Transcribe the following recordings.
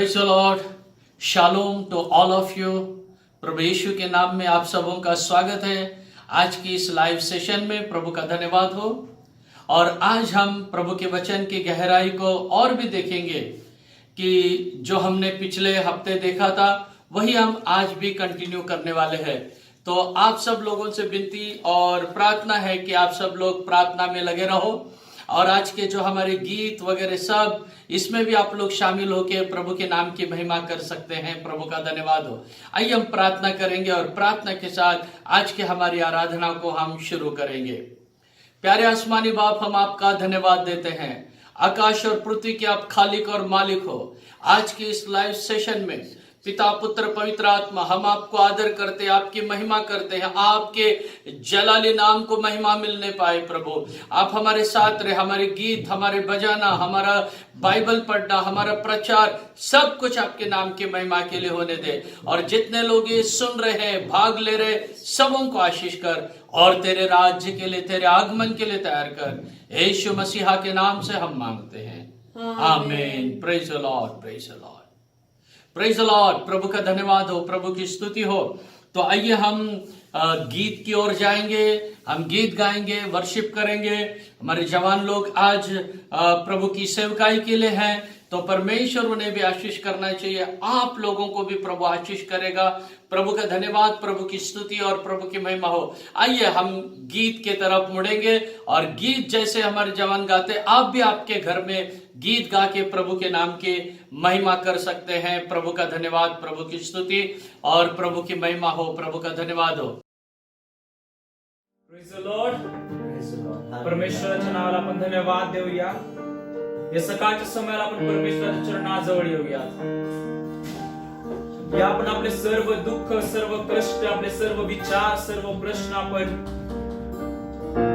Praise the lord, shalom to all of you. प्रभु यीशु के नाम में आप सबों का स्वागत है आज की इस लाइव सेशन में। प्रभु का धन्यवाद हो। और आज हम प्रभु के वचन की गहराई को और भी देखेंगे कि जो हमने पिछले हफ्ते देखा था वही हम आज भी कंटिन्यू करने वाले हैं। तो आप सब लोगों से विनती और प्रार्थना है कि आप सब लोग प्रार्थना में लगे रहो और आज के जो हमारे गीत वगैरह सब इसमें भी आप लोग शामिल होकर प्रभु के नाम की महिमा कर सकते हैं। प्रभु का धन्यवाद हो। आइए हम प्रार्थना करेंगे और प्रार्थना के साथ आज के हमारी आराधना को हम शुरू करेंगे। प्यारे आसमानी बाप, हम आपका धन्यवाद देते हैं। आकाश और पृथ्वी के आप खालिक और मालिक हो। आज की इस लाइव सेशन में पिता पुत्र पवित्र आत्मा हम आपको आदर करते हैं, आपकी महिमा करते हैं। आपके जलाली नाम को महिमा मिलने पाए। प्रभु आप हमारे साथ रहे। हमारे गीत, हमारे बजाना, हमारा बाइबल पढ़ना, हमारा प्रचार सब कुछ आपके नाम की महिमा के लिए होने दे। और जितने लोग ये सुन रहे हैं, भाग ले रहे, सबों को आशीष कर और तेरे राज्य के लिए, तेरे आगमन के लिए तैयार कर। यीशु मसीहा के नाम से हम मांगते हैं, आमीन। Praise the lord, praise the lord, praise the lord. प्रभु का धन्यवाद हो, प्रभु की स्तुति हो। तो आइए हम गीत की ओर जाएंगे। हम गीत गाएंगे, वर्शिप करेंगे। हमारे जवान लोग आज प्रभु की सेवकाई के लिए हैं, तो परमेश्वर उन्हें भी आशीष करना चाहिए। आप लोगों को भी प्रभु आशीष करेगा। प्रभु का धन्यवाद, प्रभु की स्तुति और प्रभु की महिमा हो। आइए हम गीत के तरफ मुड़ेंगे और गीत जैसे हमारे जवान गाते, आप भी आपके घर में गीत गा के प्रभु के नाम की महिमा कर सकते हैं। प्रभु का धन्यवाद, प्रभु की स्तुति और प्रभु की महिमा हो। प्रभु का धन्यवाद हो। Praise the Lord. परमेश्वराच्या नावाला आपण धन्यवाद देऊया. या सकाळच्या समयाला आपण परमेश्वराच्या चरणाजवळ येऊया. या आपण आपले सर्व दुःख, सर्व कष्ट, आपले सर्व विचार, सर्व प्रश्न आपण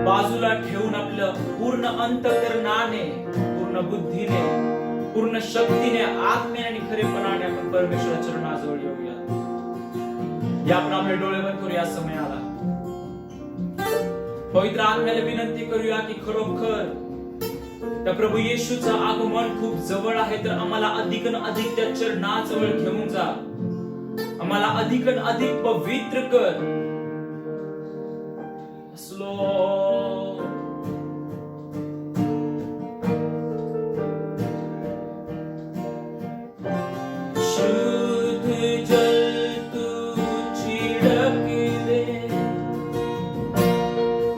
बाजूला ठेवून आपलं पूर्ण अंतःकरणाने, पूर्ण बुद्धीने, पूर्ण शक्तीने, आत्म्याने आणि खरेपणाने आपण परमेश्वराच्या चरणाजवळ येऊया. या आपण आपले डोळे बंद करूया. या समयाला पवित्र आत्म्याला विनंती करूया की खरोखर त्या प्रभू येशूचं आगमन खूप जवळ आहे, तर आम्हाला अधिक अधिक त्या चरणाजवळ घेऊन जा. आम्हाला अधिक अधिक पवित्र कर. शुद्ध जल तू छिड़क दे,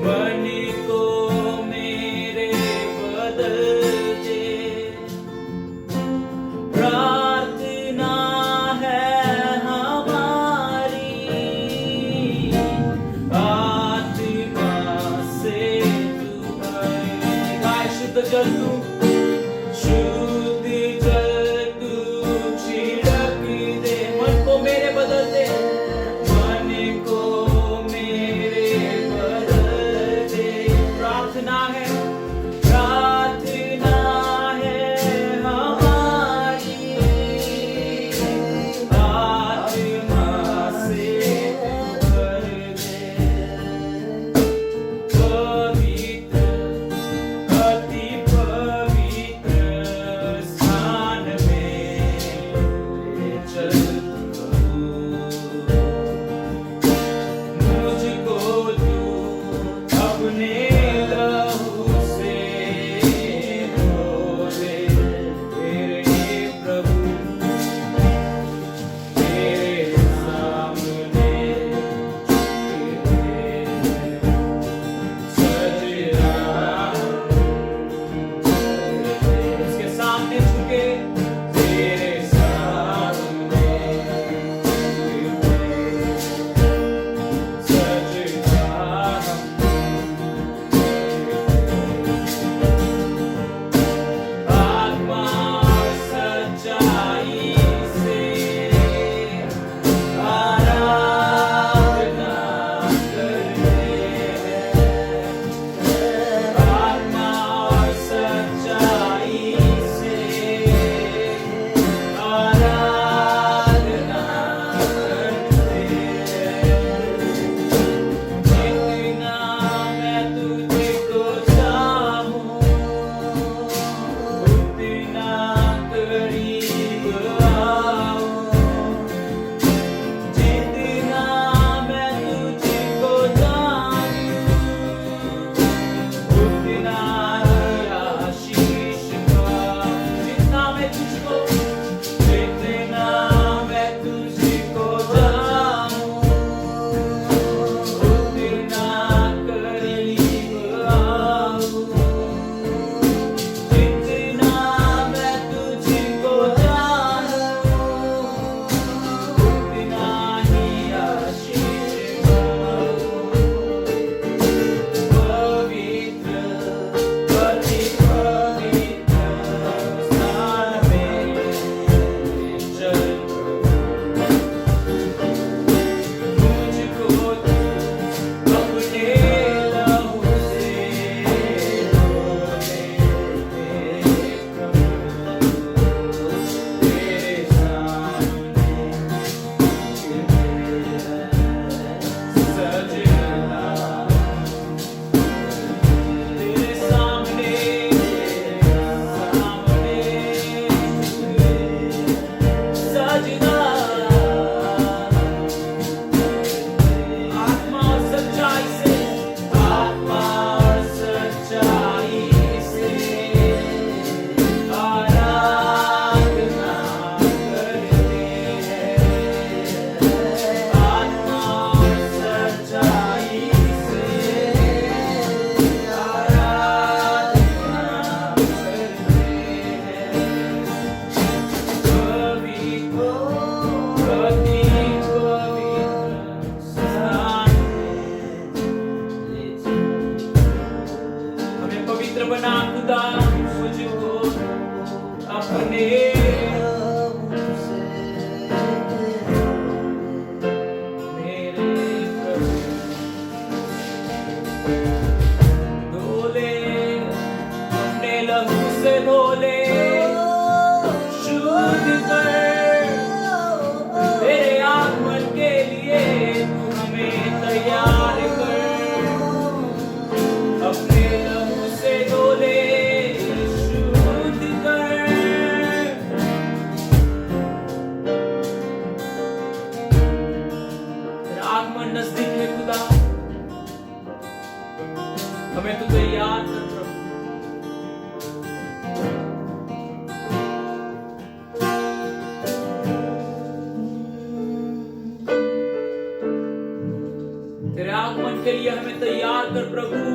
मन को मेरे बदल दे. प्रार्थना है हमारी, आत्मा आगमन नजदीक है खुदा, हमें तू तैयार कर प्रभु। तेरे आगमन के लिए हमें तैयार कर प्रभु।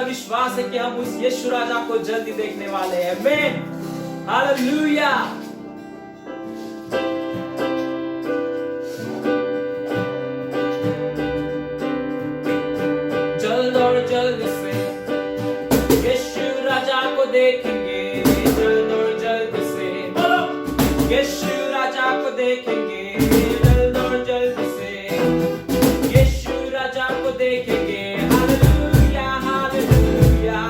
विश्वास है कि हम उस यीशु राजा को जल्दी देखने वाले हैं। आमीन, हालेलुया। यीशु राजा को देखेंगे जल्द और जल्द से, यीशु राजा को देखेंगे, हालेलुया हालेलुया,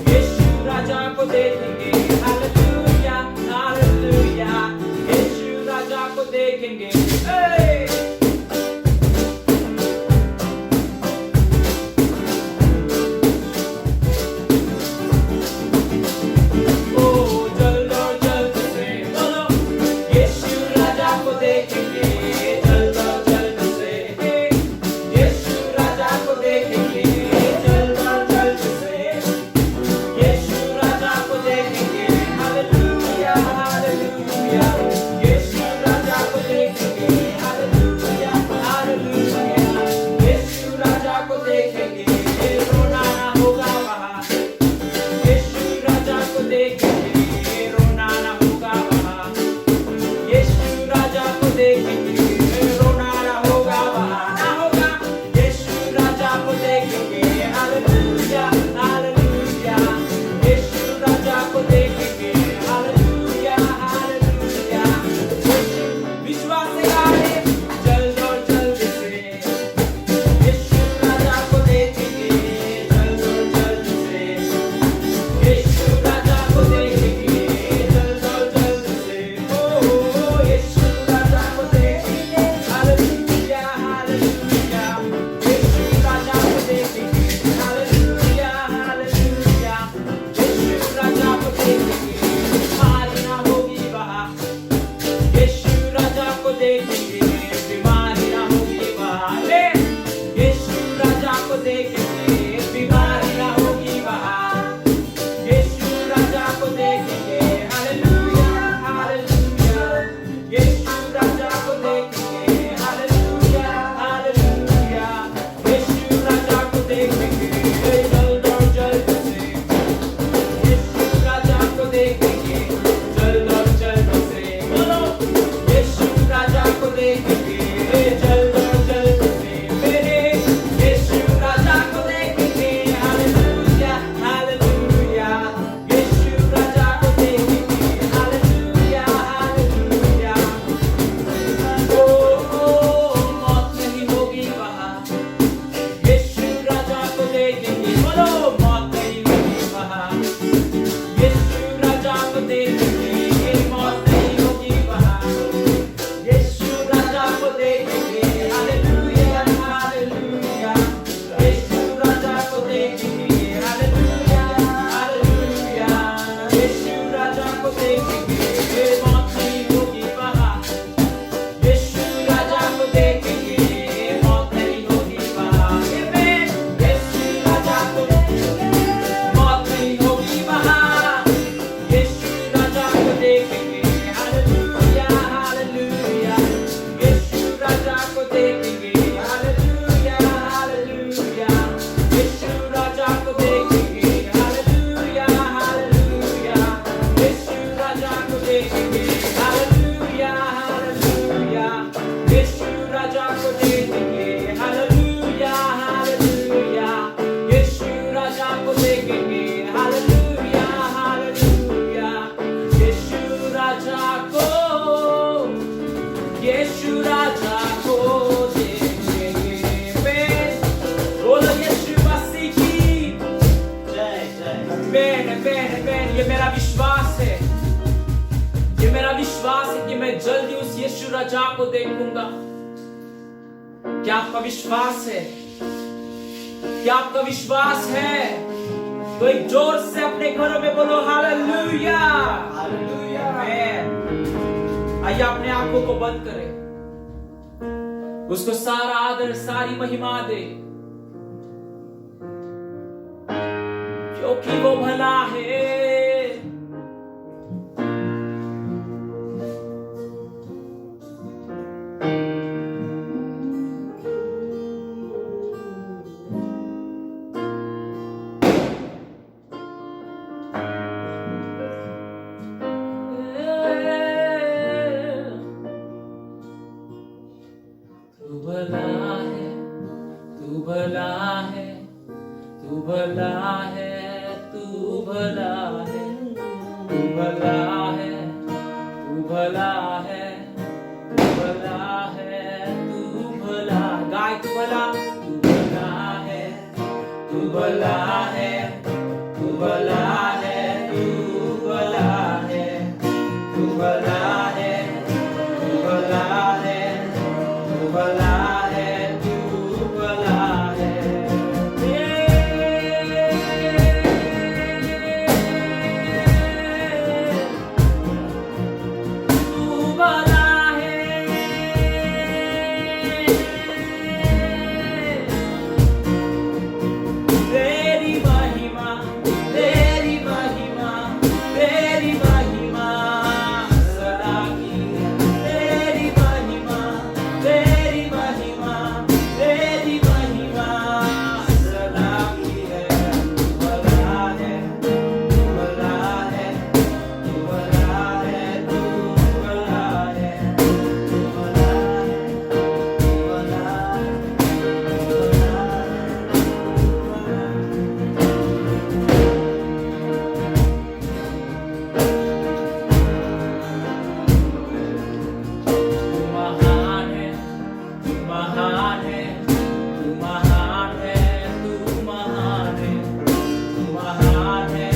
यीशु राजा को देखेंगे, हालेलुया हालेलुया, यीशु राजा को देखेंगे। ये मेरा विश्वास है, ये मेरा विश्वास है कि मैं जल्दी उस यीशु राजा को देखूंगा। क्या आपका विश्वास है? क्या आपका विश्वास है? तो एक जोर से अपने घरों में बोलो हालेलुया हालेलुया। आइए अपने आंखों को बंद करें, उसको सारा आदर सारी महिमा दे, क्योंकि वो भला है। तू भला है, तू भला है, तू भला है, तू भला है, तू भला है, तू भला भला है, तू भला है, तू भला है, तू भला है, तू भला है, तू भला है, तू भला है। तू भला है, तेरी महिमा, तेरी महिमा, तेरी महिमा सदा की है। तेरी महिमा, तेरी महिमा, तेरी महिमा सदा की है। तू भला है, तू भला है, तू भला है, तू भला है, तू भला है, तू भला है, तू महान है, तू महान है, तू महान है, तू महान है, तू महान है,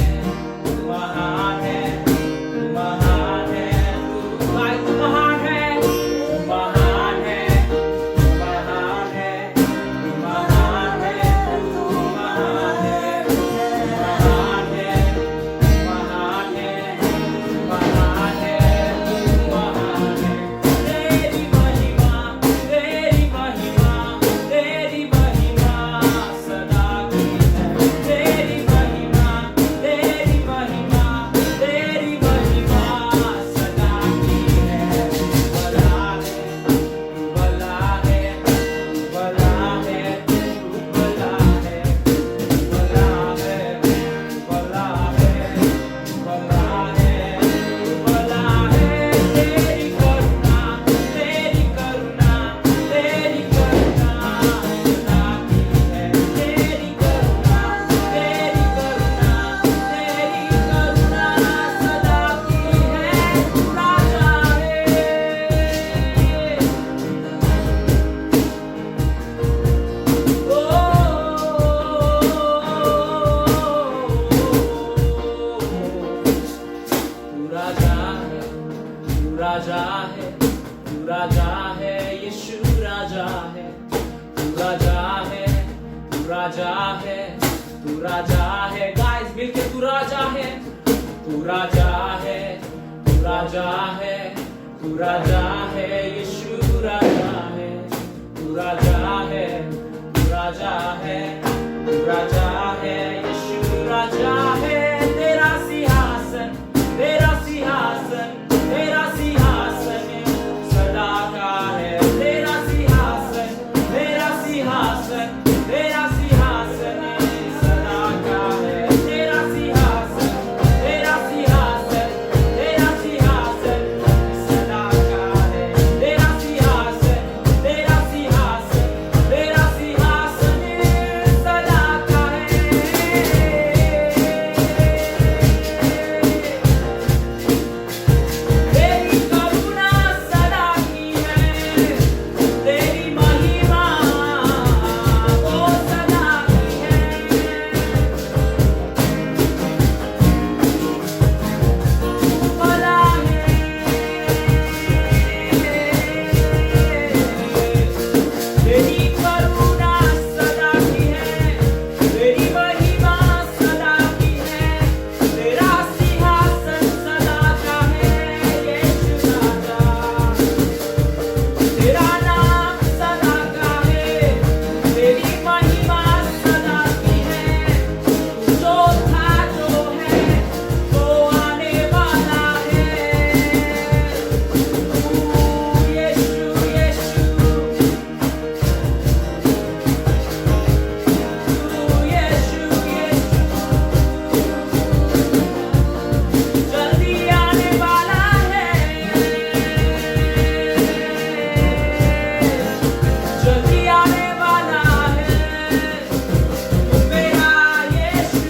तू महान है, तू महान है, तू भाई तू महान है, तू महान है, तू महान है, तू महान है, तू महान है, तू महान है, तू महान है, तू महान है, तू महान है। तेरी महिमा, तेरी महिमा, तेरी महिमा सदा की है। तेरी महिमा, तेरी महिमा, तेरी महिमा सदा की है। भला है, भला है, भला है, तू भला है, भला है, भला है, भला है, भला है। तेरी करुणा, तेरी करुणा, तेरी करुणा सदा की है। तेरी करुणा, तेरी करुणा, तेरी करुणा सदा की है। तू राजा है, तू राजा है, तू राजा है, तू राजा है, यीशु राजा है। तू राजा है, तू राजा है, तू राजा है। गाइस मिलके तू राजा है, तू राजा है, तू राजा है, तू राजा है, यीशु राजा है। तू राजा है, तू राजा है, तू राजा है, यीशु राजा है। तेरा सिंहासन, तेरा सिंहासन, तेरा सिंहासन सदा का है। तेरा सिंहासन, तेरा सिंहासन, तेरा सिंहासन सदा का है। तेरा सिंहासन, तेरा सिंहासन, तेरा सिंहासन सदा का है। तेरा सिंहासन, तेरा सिंहासन, तेरा सिंहासन सदा का है। तेरी करुणा सदा की है, तेरी महिमा वो सदा की है। तू भला है, तेरी करुणा सदा की है, तेरी महिमा सदा की है। तेरा सिंहासन सदा का है, यीशु राजा। तेरा नाम सदा का है, तेरी महिमा सदा की है। तू जो था, जो है, वो आने वाला है। तू यीशु, यीशु, तू यीशु, यीशु, जल्दी आने वाला है, जल्दी आने वाला है। तू मेरा यीशु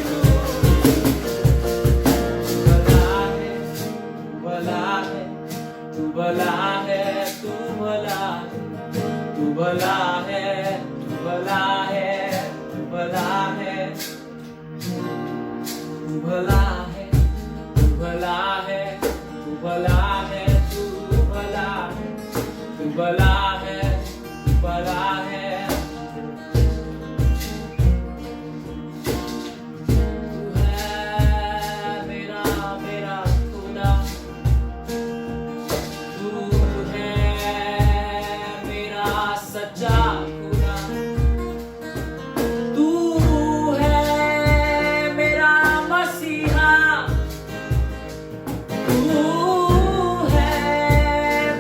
भला है, तू भला है, तू भला है, तू भला है, तू भला है, तू भला है, तू भला है। भला है, तू भला है, तू भला है, तू भला है, तू भला है, तू भला है। तू है मेरा मेरा खुदा, तू है मेरा सच्चा खुदा, तू है मेरा मसीहा, तू है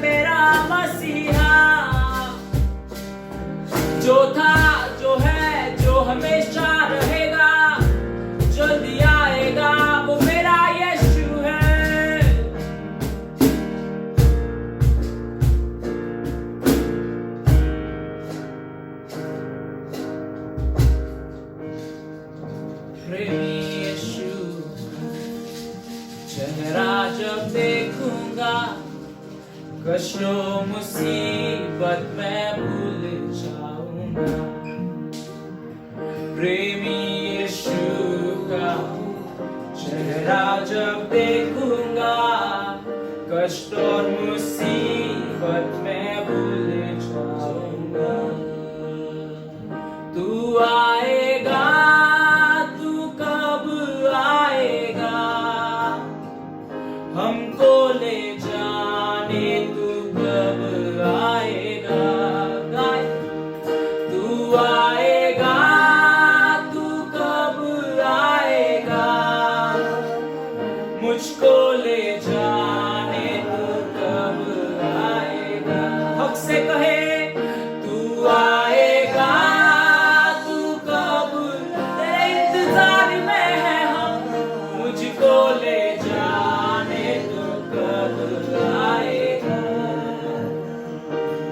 मेरा मसीहा। जो था, जो है, जो हमेशा रहेगा, जल्दी आएगा, वो मेरा यीशु है। प्रेमी यीशु, चेहरा जब देखूंगा, कष्टों मुसीबत मैं भूल जाऊंगा। प्रेमी यीशु का चेहरा जब देखूंगा, कष्ट और मुसीबत मैं भूल जाऊंगा। तू आएगा, तू कब आएगा, हमको ले जाने तू कब आएगा। गाय, तू आएगा, तू कब आएगा, मुझको ले जाने तू कब आएगा। हक से कहे, तू आएगा, तू कब, तेरे इंतजार में है हम, मुझको ले जाने तू कब आएगा।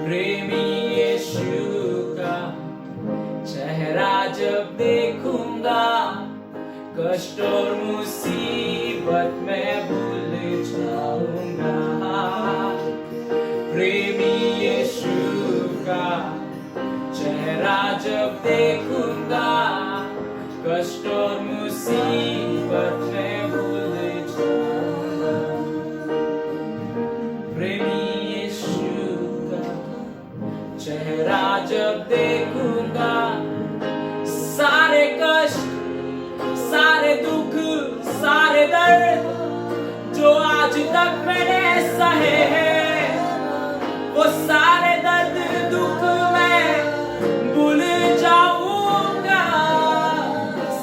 प्रेमी यीशु का चेहरा जब देखूंगा, कष्ट और मुसीबत मैं भूल जाऊंगा। प्रेमी यीशु का चेहरा जब देखूंगा, कष्ट और मुसीबत मैं भूल जाऊंगा। प्रेमी यीशु का चेहरा जब देखूंगा, सारे कष्ट, सारे दुख, सारे दर्द जो आज तक मैंने सहे हैं, वो सारे दर्द दुख मैं भूल जाऊंगा।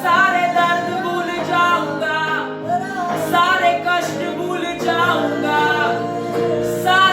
सारे दर्द भूल जाऊंगा, सारे कष्ट भूल जाऊंगा, सारे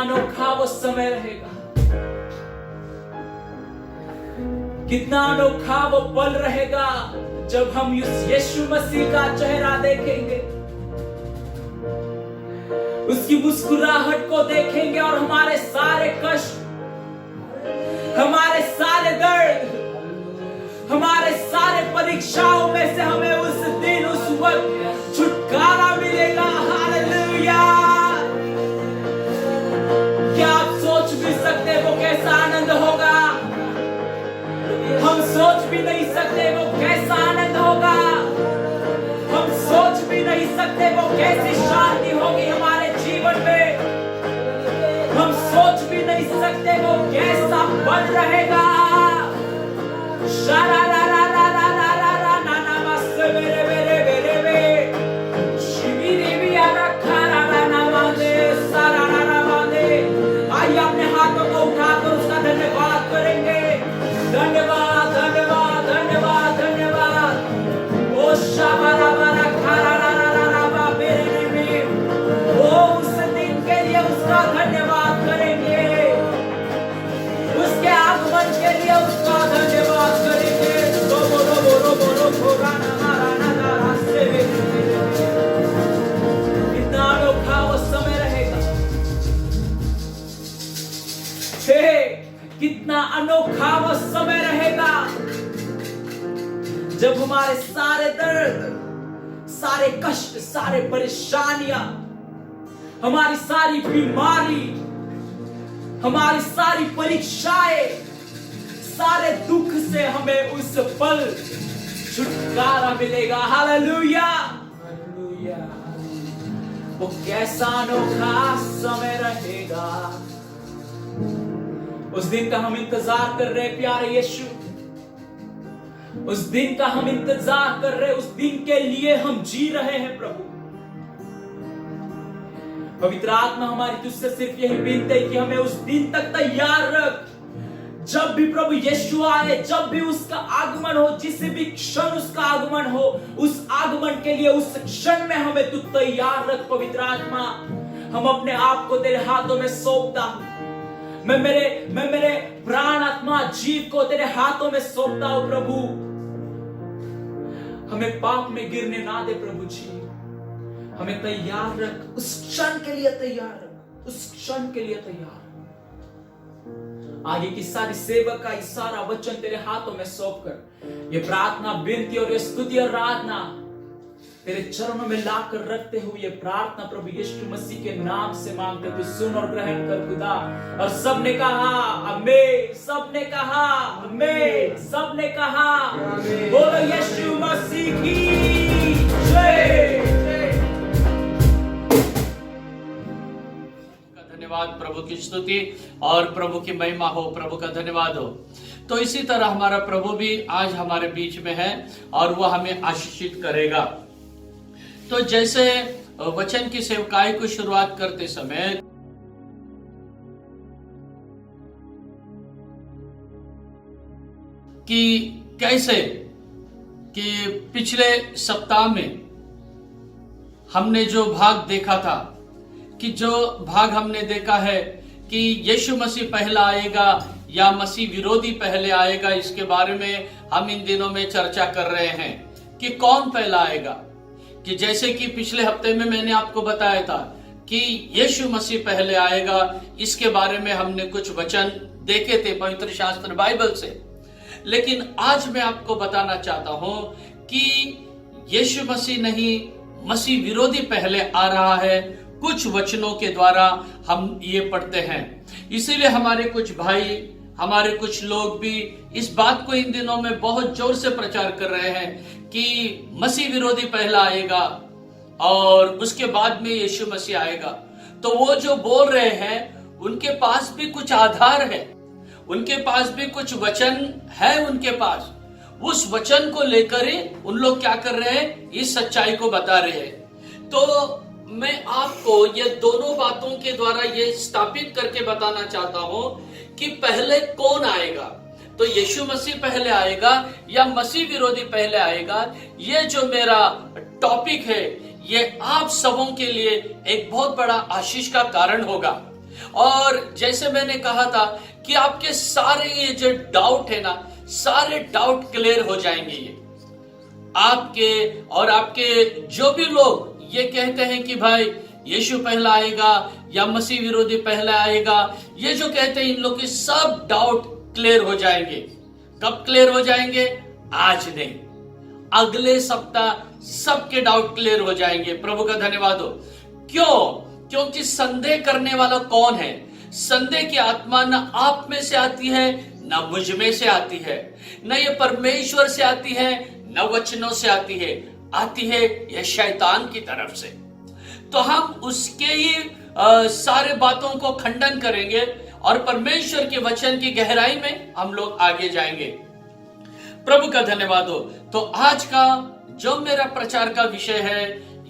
अनोखा वो समय रहेगा, कितना अनोखा वो पल रहेगा जब हम उस यीशु मसीह का चेहरा देखेंगे, उसकी मुस्कुराहट को देखेंगे और हमारे सारे कष्ट, हमारे सारे दर्द, हमारे सारे परीक्षाओं में से हमें उस दिन उस वक्त छुटकारा मिलेगा। हालेलुया! क्या आप सोच भी सकते वो कैसा आनंद होगा? हम सोच भी नहीं सकते वो कैसा आनंद होगा। हम सोच भी नहीं सकते वो कैसी शांति होगी हमारे जीवन में। हम सोच भी नहीं सकते वो कैसा बल रहेगा। आइए अपने हाथों को उठाकर उसका धन्यवाद करेंगे। धन्यवाद, धन्यवाद, धन्यवाद, धन्यवाद। ओ शाबारा बारा खारा रा रा रा रा बा मेरे में, ओ उस दिन के लिए उसका धन्यवाद करेंगे, उसके आगमन के लिए उसका धन्यवाद करेंगे। Robo robo robo robo Rana Rana Rana से कितना अनोखा वो समय रहेगा। हे, कितना अनोखा वो समय रहेगा जब हमारे सारे दर्द, सारे कष्ट, सारे परेशानियां, हमारी सारी बीमारी, हमारी सारी परीक्षाएं, सारे दुख से हमें उस पल छुटकारा मिलेगा। हालेलुया! हालेलुया! वो कैसा अनोखा समय रहेगा। उस दिन का हम इंतजार कर रहे प्यारे यीशु, उस दिन का हम इंतजार कर रहे, उस दिन के लिए हम जी रहे हैं प्रभु। पवित्र आत्मा हमारी तुझसे सिर्फ यही विनती है कि हमें उस दिन तक तैयार रख, जब भी प्रभु यीशु आए, जब भी उसका आगमन हो, जिस भी क्षण उसका आगमन हो, उस आगमन के लिए उस क्षण में हमें तू तैयार रख। पवित्र आत्मा, हम अपने आप को तेरे हाथों में सौंपता हूं। मैं मेरे प्राण, आत्मा, जीव को तेरे हाथों में सौंपता हूं प्रभु। हमें पाप में गिरने ना दे प्रभु जी। हमें तैयार रख, उस क्षण के लिए तैयार रख, उस क्षण के लिए तैयार रख। आगे की सारी सेवा का सारा वचन तेरे हाथों में सौंपकर ये प्रार्थना, विनती और ये स्तुति और आराधना तेरे चरणों में लाकर रखते हुए ये प्रार्थना प्रभु यीशु मसीह के नाम से मांगते, तू सुन और ग्रहण कर खुदा। और सबने कहा आमीन, सबने कहा आमीन, सबने कहा बोलो यीशु मसीह की जय। धन्यवाद, प्रभु की स्तुति और प्रभु की महिमा हो, प्रभु का धन्यवाद हो। तो इसी तरह हमारा प्रभु भी आज हमारे बीच में है और वह हमें आशीषित करेगा। तो जैसे वचन की सेवकाई को शुरुआत करते समय कि कैसे कि पिछले सप्ताह में हमने जो भाग देखा था, कि जो भाग हमने देखा है कि यीशु मसीह पहला आएगा या मसीह विरोधी पहले आएगा, इसके बारे में हम इन दिनों में चर्चा कर रहे हैं कि कौन पहला आएगा। कि जैसे कि पिछले हफ्ते में मैंने आपको बताया था कि यीशु मसीह पहले आएगा, इसके बारे में हमने कुछ वचन देखे थे पवित्र शास्त्र बाइबल से। लेकिन आज मैं आपको बताना चाहता हूं कि यीशु मसीह नहीं, मसीह विरोधी पहले आ रहा है। कुछ वचनों के द्वारा हम ये पढ़ते हैं, इसीलिए हमारे कुछ भाई, हमारे कुछ लोग भी इस बात को इन दिनों में बहुत जोर से प्रचार कर रहे हैं कि मसीह विरोधी पहला आएगा और उसके बाद में यीशु मसीह आएगा। तो वो जो बोल रहे हैं उनके पास भी कुछ आधार है, उनके पास भी कुछ वचन है उनके पास। उस वचन को लेकर ही उन लोग क्या कर रहे हैं, इस सच्चाई को बता रहे हैं। तो मैं आपको ये दोनों बातों के द्वारा ये स्थापित करके बताना चाहता हूं कि पहले कौन आएगा। तो यीशु मसीह पहले आएगा या मसीह विरोधी पहले आएगा, ये जो मेरा टॉपिक है ये आप सबों के लिए एक बहुत बड़ा आशीष का कारण होगा। और जैसे मैंने कहा था कि आपके सारे ये जो डाउट है ना, सारे डाउट क्लियर हो जाएंगे। ये आपके जो भी लोग ये कहते हैं कि भाई यीशु पहला आएगा या मसीह विरोधी पहला आएगा, ये जो कहते हैं, इन लोग के सब डाउट क्लियर हो जाएंगे। कब क्लियर हो जाएंगे? आज नहीं, अगले सप्ताह सबके डाउट क्लियर हो जाएंगे। प्रभु का धन्यवाद हो। क्यों? क्योंकि संदेह करने वाला कौन है? संदेह की आत्मा न आप में से आती है, न मुझ में से आती है, न ये परमेश्वर से आती है, न वचनों से आती है यह शैतान की तरफ से। तो हम उसके ही सारे बातों को खंडन करेंगे और परमेश्वर के वचन की गहराई में हम लोग आगे जाएंगे। प्रभु का धन्यवाद हो। तो आज का जो मेरा प्रचार का विषय है,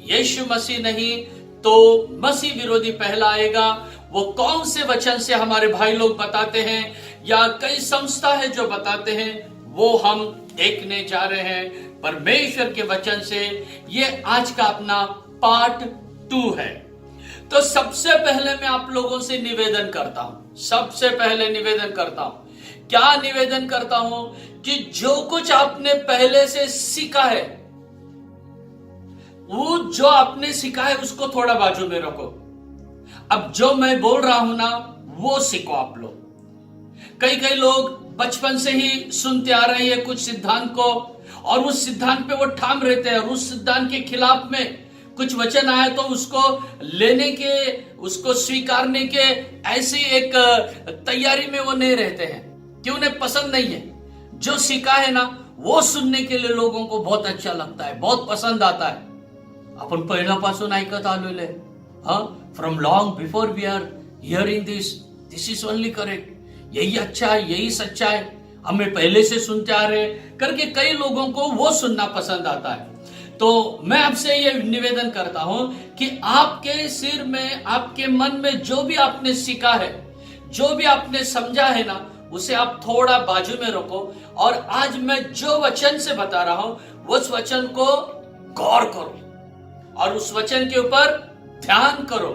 यीशु मसीह नहीं तो मसीह विरोधी पहला आएगा। वो कौन से वचन से हमारे भाई लोग बताते हैं या कई संस्था है जो बताते हैं, वो हम देखने जा रहे हैं परमेश्वर के वचन से। ये आज का अपना पार्ट 2 है। तो सबसे पहले मैं आप लोगों से निवेदन करता हूं, क्या निवेदन करता हूं कि जो कुछ आपने पहले से सीखा है, वो जो आपने सीखा है उसको थोड़ा बाजू में रखो। अब जो मैं बोल रहा हूं ना, वो सीखो आप लोग। कई लोग बचपन से ही सुनते आ रहे हैं कुछ सिद्धांत को, और उस सिद्धांत पे वो ठाम रहते हैं, और उस सिद्धांत के खिलाफ में कुछ वचन आए तो उसको लेने के, उसको स्वीकारने के ऐसी एक तैयारी में वो नहीं रहते हैं कि उन्हें पसंद नहीं है। जो सीखा है ना, वो सुनने के लिए लोगों को बहुत अच्छा लगता है, बहुत पसंद आता है। आपण पहिल्यापासून ऐकत आलेले, from long before we are hearing this is only correct, यही अच्छा है, यही सच्चा है, हमें पहले से सुनते आ रहे करके कई लोगों को वो सुनना पसंद आता है। तो मैं आपसे ये निवेदन करता हूं कि आपके सिर में, आपके मन में जो भी आपने सीखा है, जो भी आपने समझा है ना, उसे आप थोड़ा बाजू में रखो, और आज मैं जो वचन से बता रहा हूं उस वचन को गौर करो और उस वचन के ऊपर ध्यान करो,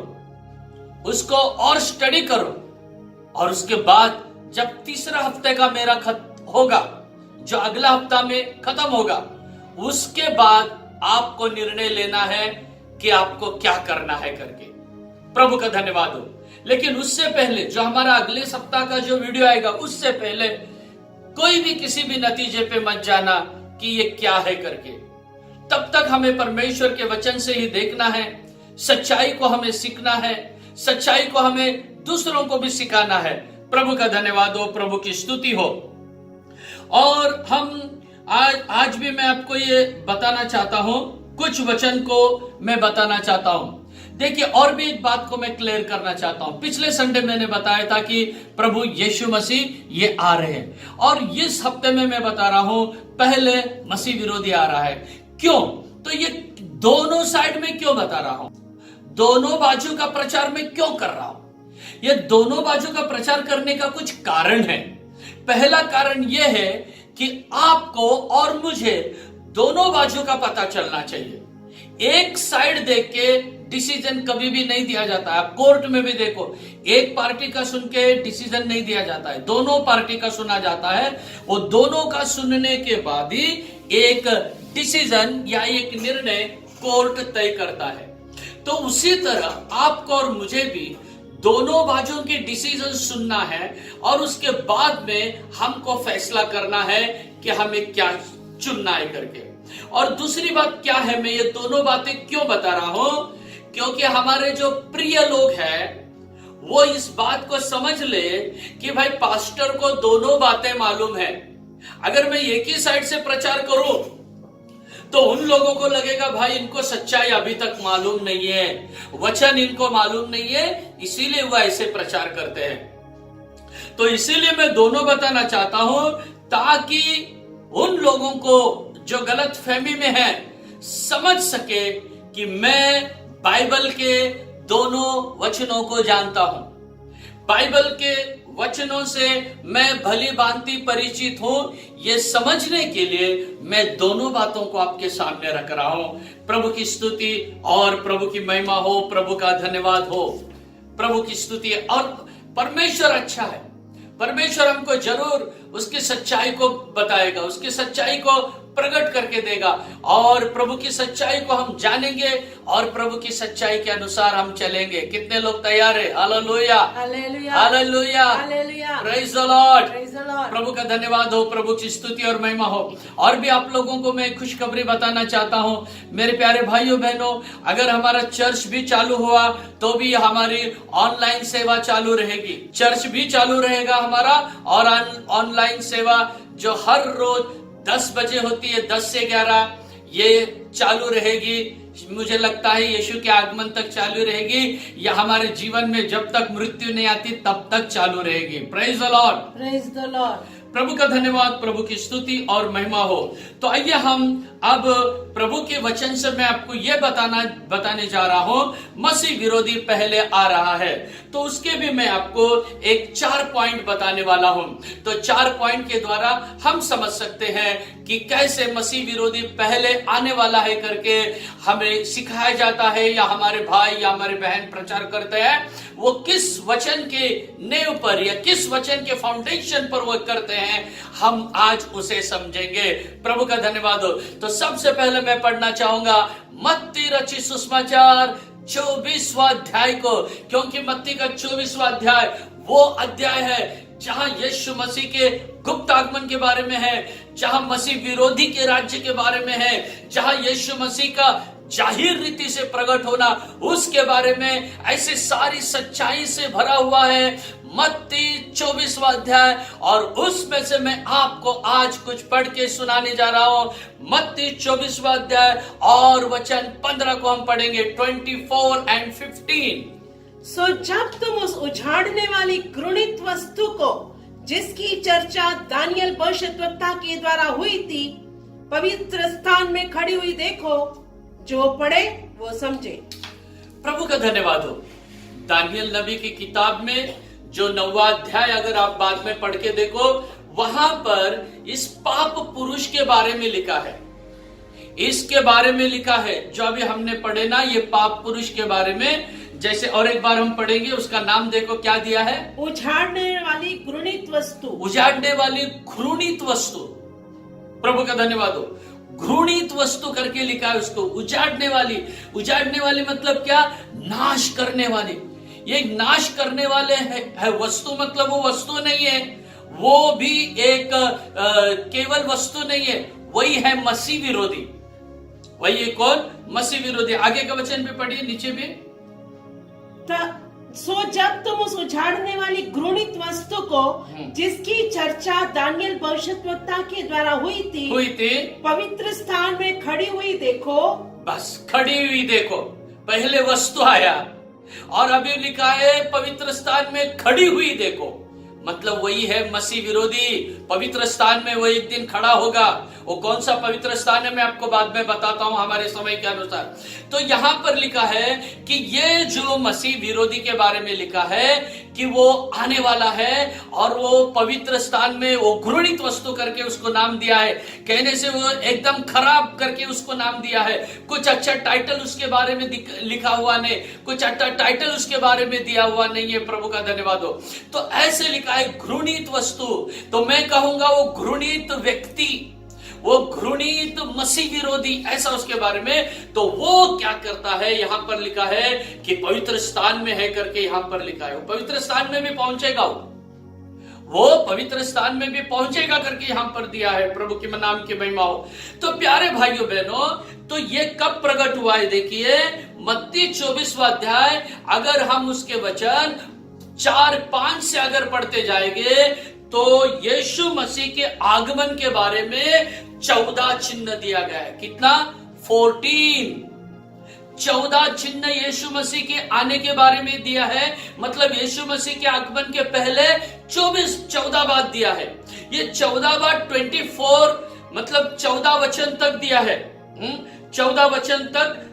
उसको और स्टडी करो। और उसके बाद जब तीसरा हफ्ते का मेरा होगा, जो अगला हफ्ता में खत्म होगा, उसके बाद आपको निर्णय लेना है कि आपको क्या करना है करके। प्रभु का धन्यवाद हो। लेकिन उससे पहले, जो हमारा अगले सप्ताह का जो वीडियो आएगा, उससे पहले कोई भी किसी भी नतीजे पे मत जाना कि ये क्या है करके। तब तक हमें परमेश्वर के वचन से ही देखना है, सच्चाई को हमें सीखना है, सच्चाई को हमें दूसरों को भी सिखाना है। प्रभु का धन्यवाद हो, प्रभु की स्तुति हो। और हम आज भी मैं आपको ये बताना चाहता हूं, कुछ वचन को मैं बताना चाहता हूं। देखिए, और भी एक बात को मैं क्लियर करना चाहता हूं। पिछले संडे मैंने बताया था कि प्रभु यीशु मसीह ये आ रहे हैं, और इस हफ्ते में मैं बता रहा हूं पहले मसीह विरोधी आ रहा है। क्यों? तो ये दोनों साइड में क्यों बता रहा हूं, दोनों बाजू का प्रचार में क्यों कर रहा हूं? ये दोनों बाजू का प्रचार करने का कुछ कारण है। पहला कारण यह है कि आपको और मुझे दोनों बाजू का पता चलना चाहिए। एक साइड देख के डिसीजन कभी भी नहीं दिया जाता है। आप कोर्ट में भी देखो, एक पार्टी का सुन के डिसीजन नहीं दिया जाता है, दोनों पार्टी का सुना जाता है। वो दोनों का सुनने के बाद ही एक डिसीजन या एक निर्णय कोर्ट तय करता है। तो उसी तरह आपको और मुझे भी दोनों बाजुओं के डिसीजन सुनना है, और उसके बाद में हमको फैसला करना है कि हमें क्या चुनना है करके। और दूसरी बात क्या है, मैं ये दोनों बातें क्यों बता रहा हूं? क्योंकि हमारे जो प्रिय लोग हैं वो इस बात को समझ ले कि भाई पास्टर को दोनों बातें मालूम है। अगर मैं एक ही साइड से प्रचार करूं तो उन लोगों को लगेगा भाई इनको सच्चाई अभी तक मालूम नहीं है, वचन इनको मालूम नहीं है, इसीलिए वह ऐसे प्रचार करते हैं। तो इसीलिए मैं दोनों बताना चाहता हूं, ताकि उन लोगों को जो गलत फहमी में है समझ सके कि मैं बाइबल के दोनों वचनों को जानता हूं, बाइबल के वचनों से मैं भली भांति परिचित हूं। ये समझने के लिए मैं दोनों बातों को आपके सामने रख रहा हूं। प्रभु की स्तुति और प्रभु की महिमा हो, प्रभु का धन्यवाद हो। प्रभु की स्तुति है। और परमेश्वर अच्छा है, परमेश्वर हमको जरूर उसकी सच्चाई को बताएगा, उसकी सच्चाई को प्रकट करके देगा, और प्रभु की सच्चाई को हम जानेंगे और प्रभु की सच्चाई के अनुसार हम चलेंगे। कितने लोग तैयार है? Hallelujah, hallelujah, hallelujah, hallelujah, praise the lord. Praise the lord. प्रभु का धन्यवाद हो, प्रभु की स्तुति और महिमा हो। और भी आप लोगों को मैं खुशखबरी बताना चाहता हूं, मेरे प्यारे भाइयों बहनों, अगर हमारा चर्च भी चालू हुआ तो भी हमारी ऑनलाइन सेवा चालू रहेगी। चर्च भी चालू रहेगा हमारा, और ऑनलाइन सेवा जो हर रोज 10 बजे होती है, 10 से 11, ये चालू रहेगी। मुझे लगता है यीशु के आगमन तक चालू रहेगी, या हमारे जीवन में जब तक मृत्यु नहीं आती तब तक चालू रहेगी। Praise the lord, praise the lord. प्रभु का धन्यवाद, प्रभु की स्तुति और महिमा हो। तो आइए हम अब प्रभु के वचन से मैं आपको यह बताने जा रहा हूं, मसीह विरोधी पहले आ रहा है। तो उसके भी मैं आपको एक 4 पॉइंट बताने वाला हूं। तो 4 पॉइंट के द्वारा हम समझ सकते हैं कि कैसे मसीह विरोधी पहले आने वाला है करके हमें सिखाया जाता है, या हमारे भाई या हमारे बहन प्रचार करते हैं। वो किस वचन के नेव पर या किस वचन के फाउंडेशन पर वो करते हैं, हम आज उसे समझेंगे। प्रभु का धन्यवाद हो। तो सबसे पहले मैं पढ़ना चाहूंगा मत्ती रचित सुसमाचार 24वां अध्याय को, क्योंकि मत्ती का 24वां अध्याय वो अध्याय है जहां यीशु मसीह के गुप्त आगमन के बारे में है, जहां मसीह विरोधी के राज्य के बारे में है, जहां यीशु मसीह का जाहिर रीति से प्रकट होना, उसके बारे में ऐसे सारी सच्चाई से भरा हुआ है मत्ती 24वां अध्याय। और उसमें से मैं आपको आज कुछ पढ़ के सुनाने जा रहा हूं। मत्ती 24वां अध्याय और वचन 15 को हम पढ़ेंगे, 24 and 15। सो जब तुम उस उजाड़ने वाली घृणित वस्तु को, जिसकी चर्चा दानियल भविष्यद्वक्ता के द्वारा हुई थी, पवित्र स्थान में खड़ी हुई देखो, जो पढ़े वो समझे। प्रभु का धन्यवाद हो। दानियल नबी की किताब में जो 9वां अध्याय अगर आप बाद में पढ़ के देखो, वहां पर इस पाप पुरुष के बारे में लिखा है, इसके बारे में लिखा है जो अभी हमने पढ़े ना, ये पाप पुरुष के बारे में। जैसे और एक बार हम पढ़ेंगे, उसका नाम देखो क्या दिया है, उजाड़ने वाली घृणित वस्तु। उजाड़ने वाली घृणित वस्तु। प्रभु का धन्यवाद हो। घृणित वस्तु करके लिखा है उसको, उजाड़ने वाली। उजाड़ने वाली मतलब क्या? नाश करने वाली। ये नाश करने वाले है वस्तु, मतलब वो वस्तु नहीं है, वो भी एक केवल वस्तु नहीं है, वही है मसीह विरोधी। वही है कौन? मसीह विरोधी। आगे का वचन भी पढ़िए, नीचे भी। सो जब तुम उस उजाड़ने वाली घृणित वस्तु को, जिसकी चर्चा दानियल भविष्यद्वक्ता के द्वारा हुई थी, पवित्र स्थान में खड़ी हुई देखो। बस खड़ी हुई देखो, पहले वस्तु आया और अभी लिखा है पवित्र स्थान में खड़ी हुई देखो, मतलब वही है मसीह विरोधी। पवित्र स्थान में वो एक दिन खड़ा होगा। वो कौन सा पवित्र स्थान है मैं आपको बाद में बताता हूं हमारे समय के अनुसार। तो यहां पर लिखा है कि ये जो मसीह विरोधी के बारे में लिखा है कि वो आने वाला है, और वो पवित्र स्थान में वो घृणित वस्तु करके उसको नाम दिया है। कहने से वो एकदम खराब करके उसको नाम दिया है। कुछ अच्छा टाइटल उसके बारे में लिखा हुआ नहीं, कुछ अच्छा टाइटल उसके बारे में दिया हुआ नहीं है। प्रभु का धन्यवाद हो। तो ऐसे लिखा है घृणित वस्तु। तो मैं कहूंगा वो घृणित व्यक्ति, वो घृणित मसीह विरोधी, ऐसा उसके बारे में। तो वो क्या करता है, यहां पर लिखा है कि पवित्र स्थान में है करके यहां पर लिखा है। वो पवित्र स्थान में भी पहुंचेगा, वो पवित्र स्थान में भी पहुंचेगा करके यहां पर दिया है। प्रभु के नाम की महिमा हो। तो प्यारे भाइयों बहनों, तो ये कब प्रकट हुआ है? देखिए मत्ती 24वां अध्याय, अगर हम उसके वचन 4-5 से अगर पढ़ते जाएंगे तो यीशु मसीह के आगमन के बारे में 14 चिन्ह दिया गया है। कितना? 14 चिन्ह यीशु मसीह के आने के बारे में दिया है। मतलब यीशु मसीह के आगमन के पहले 14 बात दिया है। ये 14 बात 24 मतलब 14 वचन तक दिया है। 14 वचन तक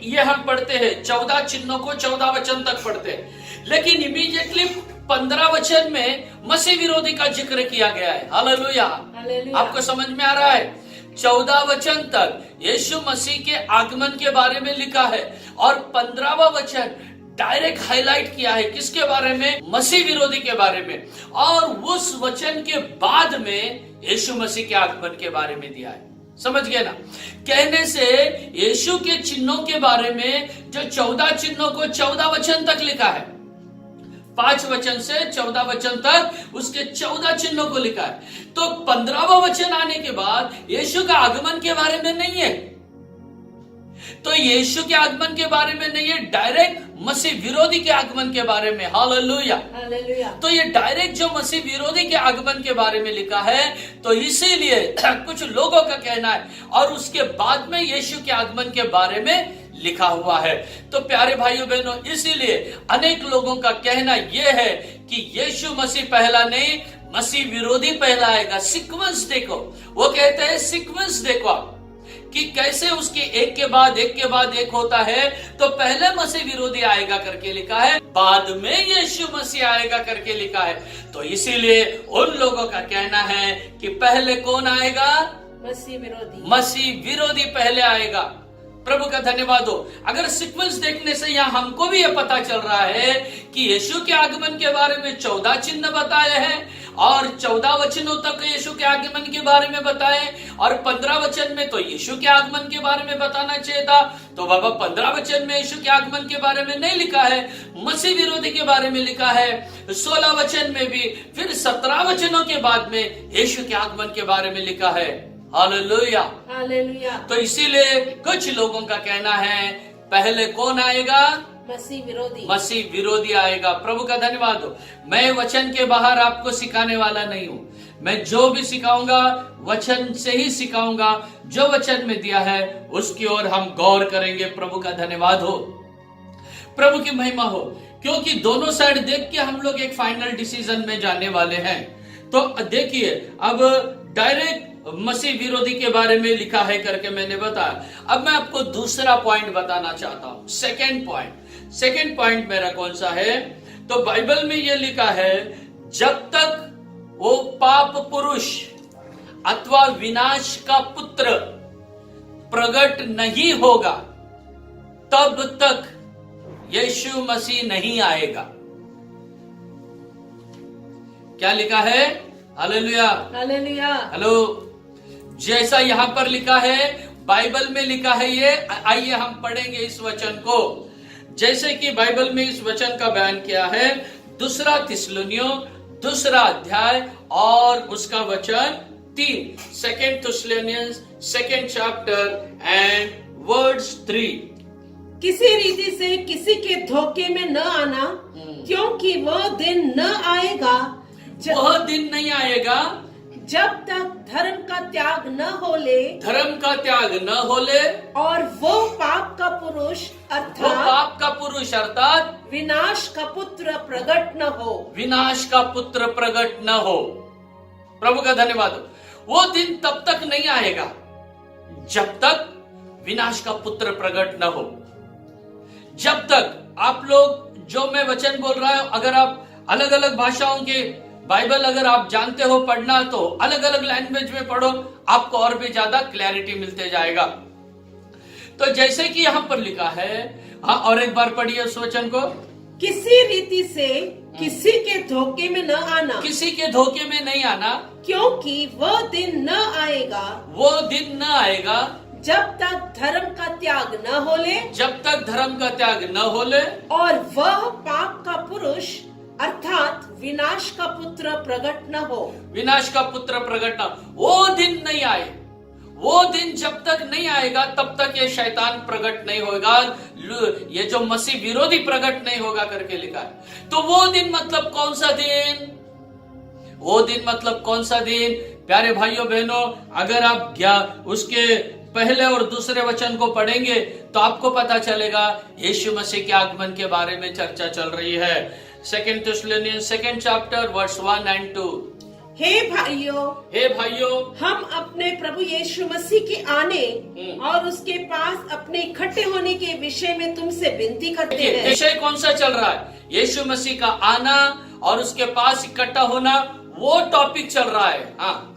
ये हम पढ़ते हैं, 14 चिन्हों को 14 वचन तक पढ़ते हैं। लेकिन इमीडिएटली 15 वचन में मसीह विरोधी का जिक्र किया गया है। हालेलुया। आपको समझ में आ रहा है? 14 वचन तक यीशु मसीह के आगमन के बारे में लिखा है, और 15वां वचन डायरेक्ट हाईलाइट किया है। किसके बारे में? मसीह विरोधी के बारे में। और उस वचन के बाद में यीशु मसीह के आगमन के बारे में दिया है। समझ गए ना? कहने से यीशु के चिन्हों के बारे में जो 14 चिन्हों को 14 वचन तक लिखा है, 5 वचन से 14 वचन तक उसके 14 चिन्हों को लिखा है। तो 15वां वचन आने के बाद यीशु का आगमन के बारे में नहीं है। तो यीशु के आगमन के बारे में नहीं है, डायरेक्ट मसीह विरोधी के आगमन के बारे में। हालेलुया। हालेलुया। तो ये डायरेक्ट जो मसीह विरोधी के आगमन के बारे में लिखा है, तो इसीलिए कुछ लोगों का कहना है और उसके बाद में यीशु के आगमन के बारे में लिखा हुआ है। तो प्यारे भाइयों बहनों, इसीलिए अनेक लोगों का कहना यह है कि यीशु मसीह पहला नहीं, मसीह विरोधी पहला आएगा। सीक्वेंस देखो, वो कहते हैं सीक्वेंस देखो आप कि कैसे उसके एक के बाद एक होता है। तो पहले मसीह विरोधी आएगा करके लिखा है, बाद में यीशु मसीह आएगा करके लिखा है। तो इसीलिए उन लोगों का कहना है कि पहले कौन आएगा? मसीह विरोधी। मसीह विरोधी पहले आएगा। प्रभु का धन्यवाद हो। अगर सीक्वेंस देखने से यहाँ हमको भी यह पता चल रहा है कि यीशु के आगमन के बारे में 14 चिन्ह बताए हैं और 14 वचनों तक यीशु के आगमन के बारे में बताए और 15 वचन में तो यीशु के आगमन के बारे में बताना चाहिए था। तो बाबा 15 वचन में यीशु के आगमन के बारे में नहीं लिखा है, मसीह विरोधी के बारे में लिखा है। 16 वचन में भी, फिर 17 वचनों के बाद में यीशु के आगमन के बारे में लिखा है। हालेलुया। हालेलुया। तो इसीलिए कुछ लोगों का कहना है पहले कौन आएगा? मसीह विरोधी। मसीह विरोधी आएगा। प्रभु का धन्यवाद हो। मैं वचन के बाहर आपको सिखाने वाला नहीं हूं। मैं जो भी सिखाऊंगा वचन से ही सिखाऊंगा। जो वचन में दिया है उसकी ओर हम गौर करेंगे। प्रभु का धन्यवाद हो, प्रभु की महिमा हो। क्योंकि दोनों साइड देख के हम लोग एक फाइनल डिसीजन में जाने वाले हैं। तो देखिए, अब डायरेक्ट मसीह विरोधी के बारे में लिखा है करके मैंने बताया। अब मैं आपको दूसरा पॉइंट बताना चाहता हूं। सेकंड पॉइंट मेरा कौन सा है? तो बाइबल में यह लिखा है, जब तक वो पाप पुरुष अथवा विनाश का पुत्र प्रकट नहीं होगा तब तक यीशु मसीह नहीं आएगा। क्या लिखा है? हालेलुया। हालेलुया। हेलो। जैसा यहां पर लिखा है, बाइबल में लिखा है ये। आइए हम पढ़ेंगे इस वचन को। जैसे कि बाइबल में इस वचन का बयान किया है, 2 थिस्सलुनियों 2 अध्याय और उसका वचन 3, 2 थिस्सलुनियंस 2 चैप्टर एंड वर्ड्स 3। किसी रीति से किसी के धोखे में न आना, क्योंकि वह दिन न आएगा, वह दिन नहीं आएगा जब तक धर्म का त्याग न होले, और वो पाप का पुरुष अर्थात विनाश का पुत्र प्रकट न हो। प्रभु का धन्यवाद। वो दिन तब तक नहीं आएगा जब तक विनाश का पुत्र प्रकट न हो। जब तक आप लोग, जो मैं वचन बोल रहा हूं, अगर आप अलग अलग भाषाओं के बाइबल अगर आप जानते हो पढ़ना, तो अलग अलग लैंग्वेज में पढ़ो, आपको और भी ज्यादा क्लैरिटी मिलते जाएगा। तो जैसे कि यहां पर लिखा है, हाँ, और एक बार पढ़िए उस वचन को। किसी रीति से किसी के धोखे में न आना, किसी के धोखे में नहीं आना, क्योंकि वह दिन न आएगा जब तक धर्म का त्याग न होले, और वह पाप का पुरुष अर्थात विनाश का पुत्र प्रकट न हो। वो दिन नहीं आए। वो दिन जब तक नहीं आएगा तब तक ये शैतान प्रकट नहीं होगा, ये जो मसीह विरोधी प्रकट नहीं होगा करके लिखा है। तो वो दिन मतलब कौन सा दिन? प्यारे भाइयों बहनों, अगर आप उसके पहले और दूसरे वचन को पढ़ेंगे तो आपको पता चलेगा यीशु मसीह के आगमन के बारे में चर्चा चल रही है। 2 थिस्सलुनियंस 2 चैप्टर वर्स 1 and 2। हे भाइयों, हम अपने प्रभु यीशु मसीह के आने और उसके पास अपने इकट्ठे होने के विषय में तुमसे विनती करते हैं। विषय कौन सा चल रहा है? यीशु मसीह का आना और उसके पास इकट्ठा होना, वो टॉपिक चल रहा है। हाँ,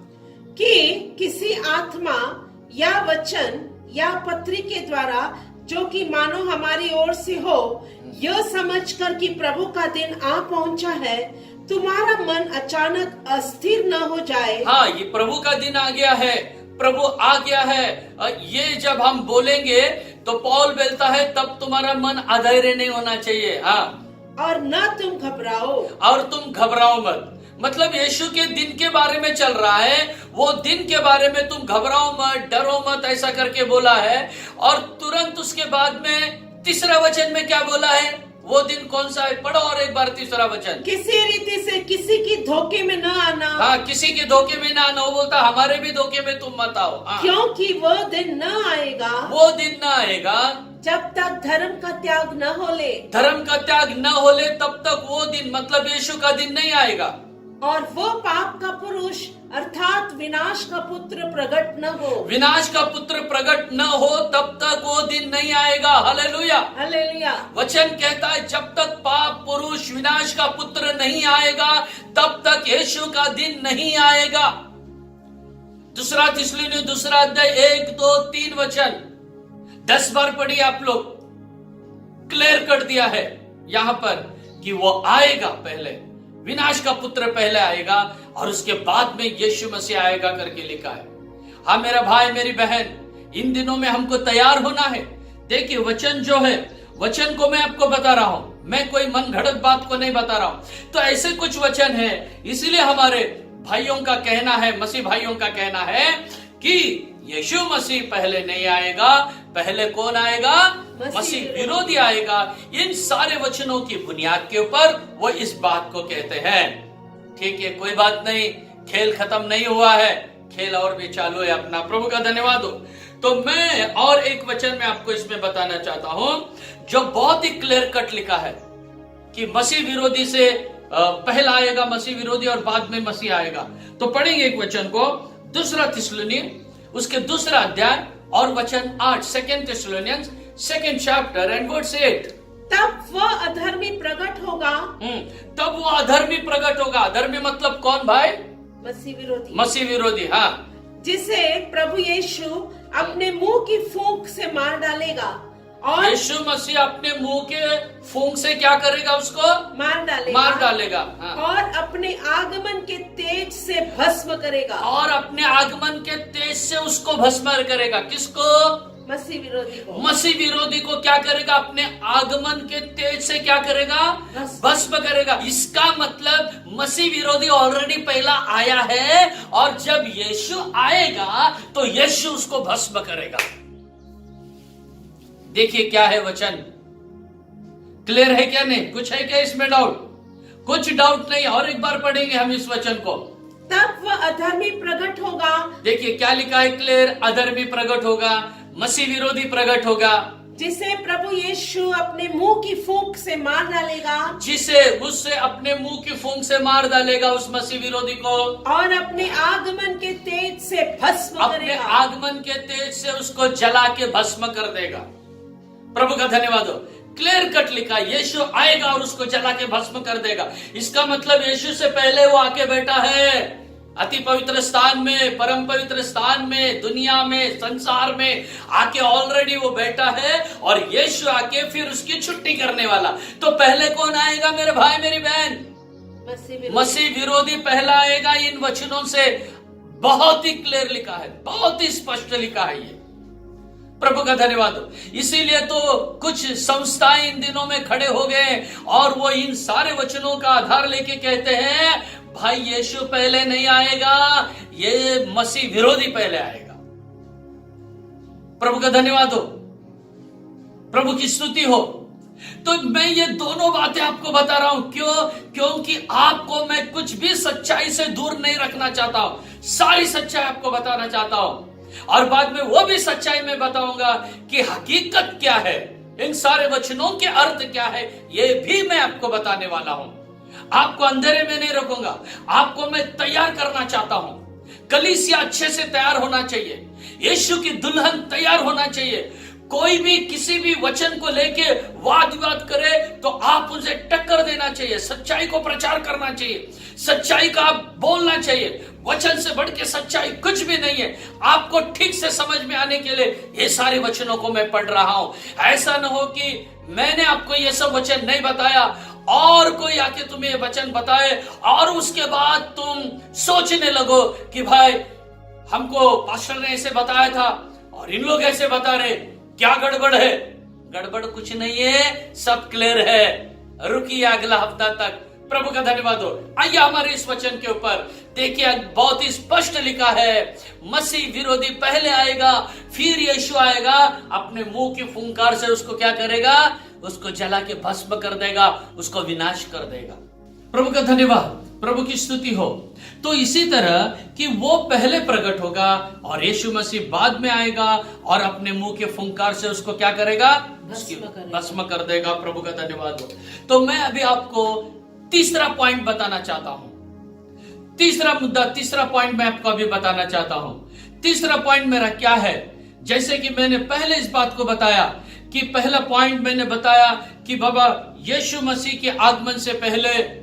कि किसी आत्मा या वचन या पत्री के द्वारा जो कि मानो हमारी ओर से हो, यह समझकर कि प्रभु का दिन आ पहुंचा है, तुम्हारा मन अचानक अस्थिर न हो जाए। हाँ, ये प्रभु का दिन आ गया है, प्रभु आ गया है। ये जब हम बोलेंगे तो पौल बोलता है तब तुम्हारा मन अधैर्य नहीं होना चाहिए। हाँ, और न तुम घबराओ। और तुम घबराओ मत। मतलब यीशु के दिन के बारे में चल रहा है, वो दिन के बारे में तुम घबराओ मत, डरो मत, ऐसा करके बोला है। और तुरंत उसके बाद में तीसरा वचन में क्या बोला है? वो दिन कौन सा है? पढ़ो और एक बार तीसरा वचन। किसी रीति से किसी की धोखे में न आना। हाँ, किसी के धोखे में ना आना। वो बोलता हमारे भी धोखे में तुम मत आओ। हाँ, क्योंकि वो दिन न आएगा, वो दिन ना आएगा जब तक धर्म का त्याग न होले। धर्म का त्याग न होले, तब तक वो दिन, मतलब यीशु का दिन नहीं आएगा। और वो पाप का पुरुष अर्थात विनाश का पुत्र प्रकट न हो। विनाश का पुत्र प्रकट न हो तब तक वो दिन नहीं आएगा। Hallelujah, hallelujah. वचन कहता है जब तक पाप पुरुष विनाश का पुत्र नहीं आएगा तब तक यीशु का दिन नहीं आएगा। दूसरा थिस्सलुनी दूसरा अध्याय 1, 2, 3 वचन 10 बार पढ़िए आप लोग। क्लियर कर दिया है यहां पर कि वो आएगा, पहले विनाश का पुत्र पहले आएगा और उसके बाद में यीशु मसीह आएगा करके लिखा है। हाँ मेरा भाई मेरी बहन, इन दिनों में हमको तैयार होना है। देखिए वचन जो है, वचन को मैं आपको बता रहा हूं, मैं कोई मन घड़त बात को नहीं बता रहा हूं। तो ऐसे कुछ वचन है, इसलिए हमारे भाइयों का कहना है, मसीह भाइयों का कहना है कि यीशु मसीह पहले नहीं आएगा, पहले कौन आएगा? मसीह विरोधी आएगा। इन सारे वचनों की बुनियाद के ऊपर वो इस बात को कहते हैं। ठीक है, कोई बात नहीं, खेल खत्म नहीं हुआ है, खेल और भी चालू है अपना। प्रभु का धन्यवाद हो। तो मैं और एक वचन में आपको इसमें बताना चाहता हूं जो बहुत ही क्लियर कट लिखा है कि मसीह विरोधी से पहला आएगा मसीह विरोधी और बाद में मसीह आएगा। तो पढ़ेंगे एक वचन को, दूसरा थिस्सलुनी उसके दूसरा अध्याय और वचन 8, 2 थिस्सलुनियंस 2nd चैप्टर एंड वर्स 8। तब वह अधर्मी प्रकट होगा। तब वो अधर्मी प्रकट होगा। अधर्मी मतलब कौन भाई? मसीह विरोधी। मसीह विरोधी, हाँ। जिसे प्रभु यीशु अपने मुंह की फूंक से मार डालेगा। और यीशु मसीह अपने मुंह के फूंक से क्या करेगा? उसको मार डालेगा। हाँ। और अपने आगमन के तेज से भस्म करेगा। और अपने आगमन के तेज से उसको भस्म करेगा। किसको? मसीह विरोधी को। मसीह विरोधी को क्या करेगा? अपने आगमन के तेज से क्या करेगा? भस्म करेगा। इसका मतलब मसीह विरोधी ऑलरेडी पहला आया है और जब यीशु आएगा तो यीशु उसको भस्म करेगा। देखिए क्या है वचन, क्लियर है क्या? नहीं, कुछ है क्या इसमें डाउट? कुछ डाउट नहीं। और एक बार पढ़ेंगे हम इस वचन को। तब वह अधर्मी प्रकट होगा। देखिए क्या लिखा है क्लियर, अधर्मी प्रकट होगा, मसीह विरोधी प्रकट होगा, जिसे प्रभु यीशु अपने मुंह की फूंक से मार डालेगा। जिसे उससे अपने मुंह की फूंक से मार डालेगा उस मसीह विरोधी को। और अपने आगमन के तेज से भस्म अपने करेगा। आगमन के तेज से उसको जला के भस्म कर देगा। प्रभु का धन्यवाद हो। क्लियर कट लिखा, यीशु आएगा और उसको जला के भस्म कर देगा। इसका मतलब यीशु से पहले वो आके बैठा है अति पवित्र स्थान में, परम पवित्र स्थान में, दुनिया में, संसार में आके ऑलरेडी वो बैठा है और यीशु आके फिर उसकी छुट्टी करने वाला। तो पहले कौन आएगा मेरे भाई मेरी बहन? मसीह विरोधी पहला आएगा। इन वचनों से बहुत ही क्लियर लिखा है, बहुत ही स्पष्ट लिखा है ये। प्रभु का धन्यवाद हो। इसीलिए तो कुछ संस्थाएं इन दिनों में खड़े हो गए और वो इन सारे वचनों का आधार लेके कहते हैं भाई यीशु पहले नहीं आएगा, ये मसीह विरोधी पहले आएगा। प्रभु का धन्यवाद हो, प्रभु की स्तुति हो। तो मैं ये दोनों बातें आपको बता रहा हूं, क्यों? क्योंकि आपको मैं कुछ भी सच्चाई से दूर नहीं रखना चाहता हूं, सारी सच्चाई आपको बताना चाहता हूं और बाद में वो भी सच्चाई में बताऊंगा कि हकीकत क्या है, इन सारे वचनों के अर्थ क्या है, ये भी मैं आपको बताने वाला हूं। आपको अंधेरे में नहीं रखूंगा, आपको मैं तैयार करना चाहता हूं। कलीसिया अच्छे से तैयार होना चाहिए, यीशु की दुल्हन तैयार होना चाहिए। कोई भी किसी भी वचन को लेके वाद विवाद करे तो आप उनसे टक्कर देना चाहिए, सच्चाई को प्रचार करना चाहिए, सच्चाई का आप बोलना चाहिए। वचन से बढ़ के सच्चाई कुछ भी नहीं है। आपको ठीक से समझ में आने के लिए ये सारे वचनों को मैं पढ़ रहा हूं। ऐसा न हो कि मैंने आपको ये सब वचन नहीं बताया और कोई आके तुम्हें ये वचन बताए और उसके बाद तुम सोचने लगो कि भाई हमको पास्टर ने ऐसे बताया था और इन लोग ऐसे बता रहे, क्या गड़बड़ है? गड़बड़ कुछ नहीं है, सब क्लियर है। रुकिए अगला हफ्ता तक। प्रभु का धन्यवाद हो। आइए हमारे इस वचन के ऊपर देखिए, बहुत ही स्पष्ट लिखा है, मसीह विरोधी पहले आएगा, फिर यीशु आएगा, अपने मुंह की फुंकार से उसको क्या करेगा? उसको जला के भस्म कर देगा, उसको विनाश कर देगा। प्रभु का धन्यवाद, प्रभु की स्तुति हो। तो इसी तरह कि वो पहले प्रकट होगा और यीशु मसीह बाद में आएगा और अपने मुंह के फुंकार से उसको क्या करेगा? भस्म कर देगा। प्रभु का धन्यवाद हो। तो मैं अभी आपको तीसरा पॉइंट बताना चाहता हूं। तीसरा मुद्दा, तीसरा पॉइंट मैं आपको अभी बताना चाहता हूं। तीसरा पॉइंट मेरा क्या है? जैसे कि मैंने पहले इस बात को बताया कि पहला पॉइंट मैंने बताया कि बाबा यीशु मसीह के आगमन से पहले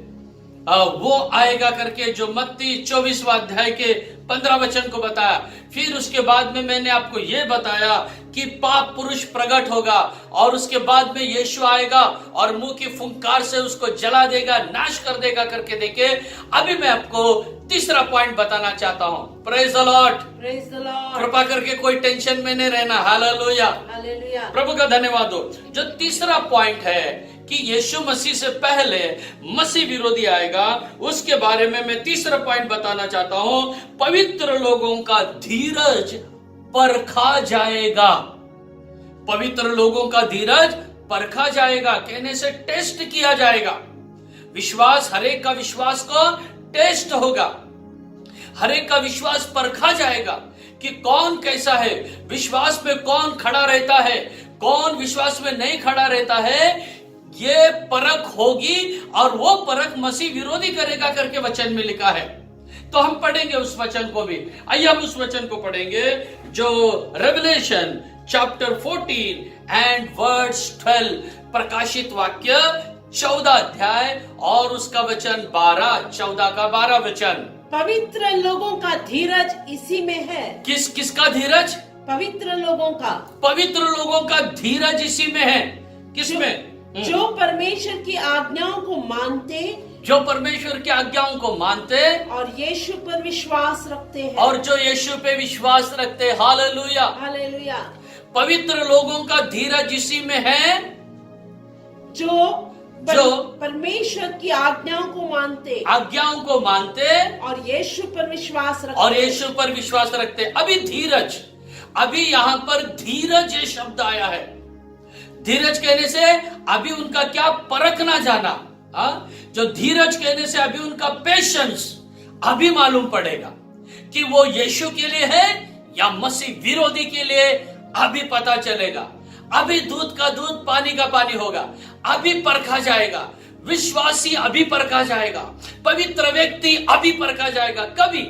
वो आएगा करके, जो मत्ती 24वां अध्याय के 15 वचन को बताया। फिर उसके बाद में मैंने आपको यह बताया कि पाप पुरुष प्रकट होगा और उसके बाद में यीशु आएगा और मुंह की फुंकार से उसको जला देगा, नाश कर देगा करके। देखिए अभी मैं आपको तीसरा पॉइंट बताना चाहता हूं। Praise the lord, praise the Lord. कृपा करके कोई टेंशन में नहीं रहना। Hallelujah, hallelujah. प्रभु का धन्यवाद हो। जो तीसरा पॉइंट है कि यीशु मसीह से पहले मसीह विरोधी आएगा, उसके बारे में मैं तीसरा पॉइंट बताना चाहता हूं। पवित्र लोगों का धीरज परखा जाएगा। पवित्र लोगों का धीरज परखा जाएगा, कहने से टेस्ट किया जाएगा। विश्वास, हरेक का विश्वास को टेस्ट होगा, हरेक का विश्वास परखा जाएगा कि कौन कैसा है, विश्वास में कौन खड़ा रहता है, कौन विश्वास में नहीं खड़ा रहता है। ये परख होगी और वो परख मसीह विरोधी करेगा करके वचन में लिखा है। तो हम पढ़ेंगे उस वचन को भी। आइए हम उस वचन को पढ़ेंगे जो रेवलेशन चैप्टर 14 एंड वर्स 12, प्रकाशित वाक्य 14 अध्याय और उसका वचन 12, 14 का 12 वचन। पवित्र लोगों का धीरज इसी में है। किसका धीरज? पवित्र लोगों का। पवित्र लोगों का धीरज इसी में है। किसमें? जो परमेश्वर की आज्ञाओं को मानते, जो परमेश्वर की आज्ञाओं को मानते और यीशु पर विश्वास रखते हैं, और जो यीशु पे विश्वास रखते। Hallelujah, hallelujah. पवित्र लोगों का धीरज इसी में है जो परमेश्वर की आज्ञाओं को मानते, आज्ञाओं को मानते और यीशु पर विश्वास रखते, और यीशु पर विश्वास रखते। अभी धीरज, अभी यहाँ पर धीरज ये शब्द आया है। धीरज कहने से अभी उनका क्या? परखना जाना। जो धीरज कहने से अभी उनका पेशेंस अभी मालूम पड़ेगा कि वो यीशु के लिए है या मसीह विरोधी के लिए। अभी पता चलेगा। अभी दूध का दूध, पानी का पानी होगा। अभी परखा जाएगा। विश्वासी अभी परखा जाएगा। पवित्र व्यक्ति अभी परखा जाएगा। कभी?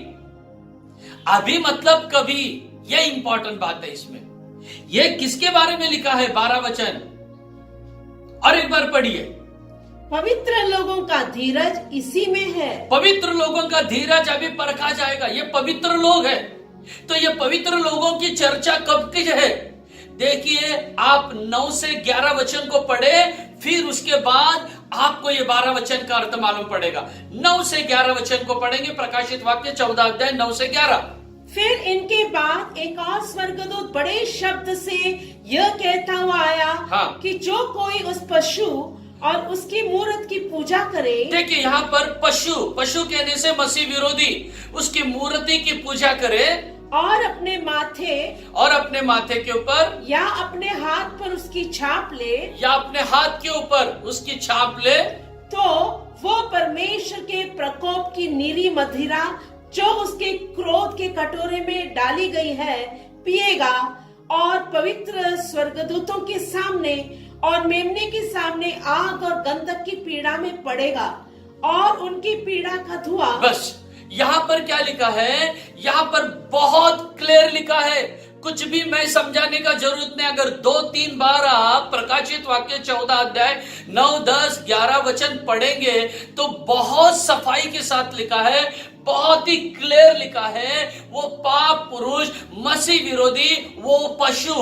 अभी मतलब कभी। यह इंपॉर्टेंट बात है इसमें। यह किसके बारे में लिखा है? 12 वचन और एक बार पढ़िए। पवित्र लोगों का धीरज इसी में है। पवित्र लोगों का धीरज अभी परखा जाएगा। ये पवित्र लोग हैं। तो ये पवित्र लोगों की चर्चा कब की है? देखिए, आप 9 से 11 वचन को पढ़े, फिर उसके बाद आपको ये 12 वचन का अर्थ मालूम पड़ेगा। 9 से 11 वचन को पढ़ेंगे, प्रकाशित वाक्य 14 अध्याय 9 से 11। फिर इनके बाद एक और स्वर्गदूत बड़े शब्द से यह कहता हुआ आया कि जो कोई उस पशु और उसकी मूर्त की पूजा करे। देखिए यहाँ पर पशु, पशु कहने से मसीह विरोधी, उसकी मूर्ति की पूजा करे और अपने माथे के ऊपर या अपने हाथ पर उसकी छाप ले, या अपने हाथ के ऊपर उसकी छाप ले, तो वो परमेश्वर के प्रकोप की नीरी मदिरा जो उसके क्रोध के कटोरे में डाली गई है पिएगा और पवित्र स्वर्गदूतों के सामने और मेमने के सामने आग और गंधक की पीड़ा में पड़ेगा और उनकी पीड़ा का धुआं। बस यहाँ पर क्या लिखा है? यहाँ पर बहुत क्लियर लिखा है। कुछ भी मैं समझाने का जरूरत नहीं। अगर 2-3 बार आप प्रकाशित वाक्य 14 अध्याय 9, 10, 11 वचन पढ़ेंगे तो बहुत सफाई के साथ लिखा है, बहुत ही क्लियर लिखा है, वो पाप पुरुष मसीह विरोधी वो पशु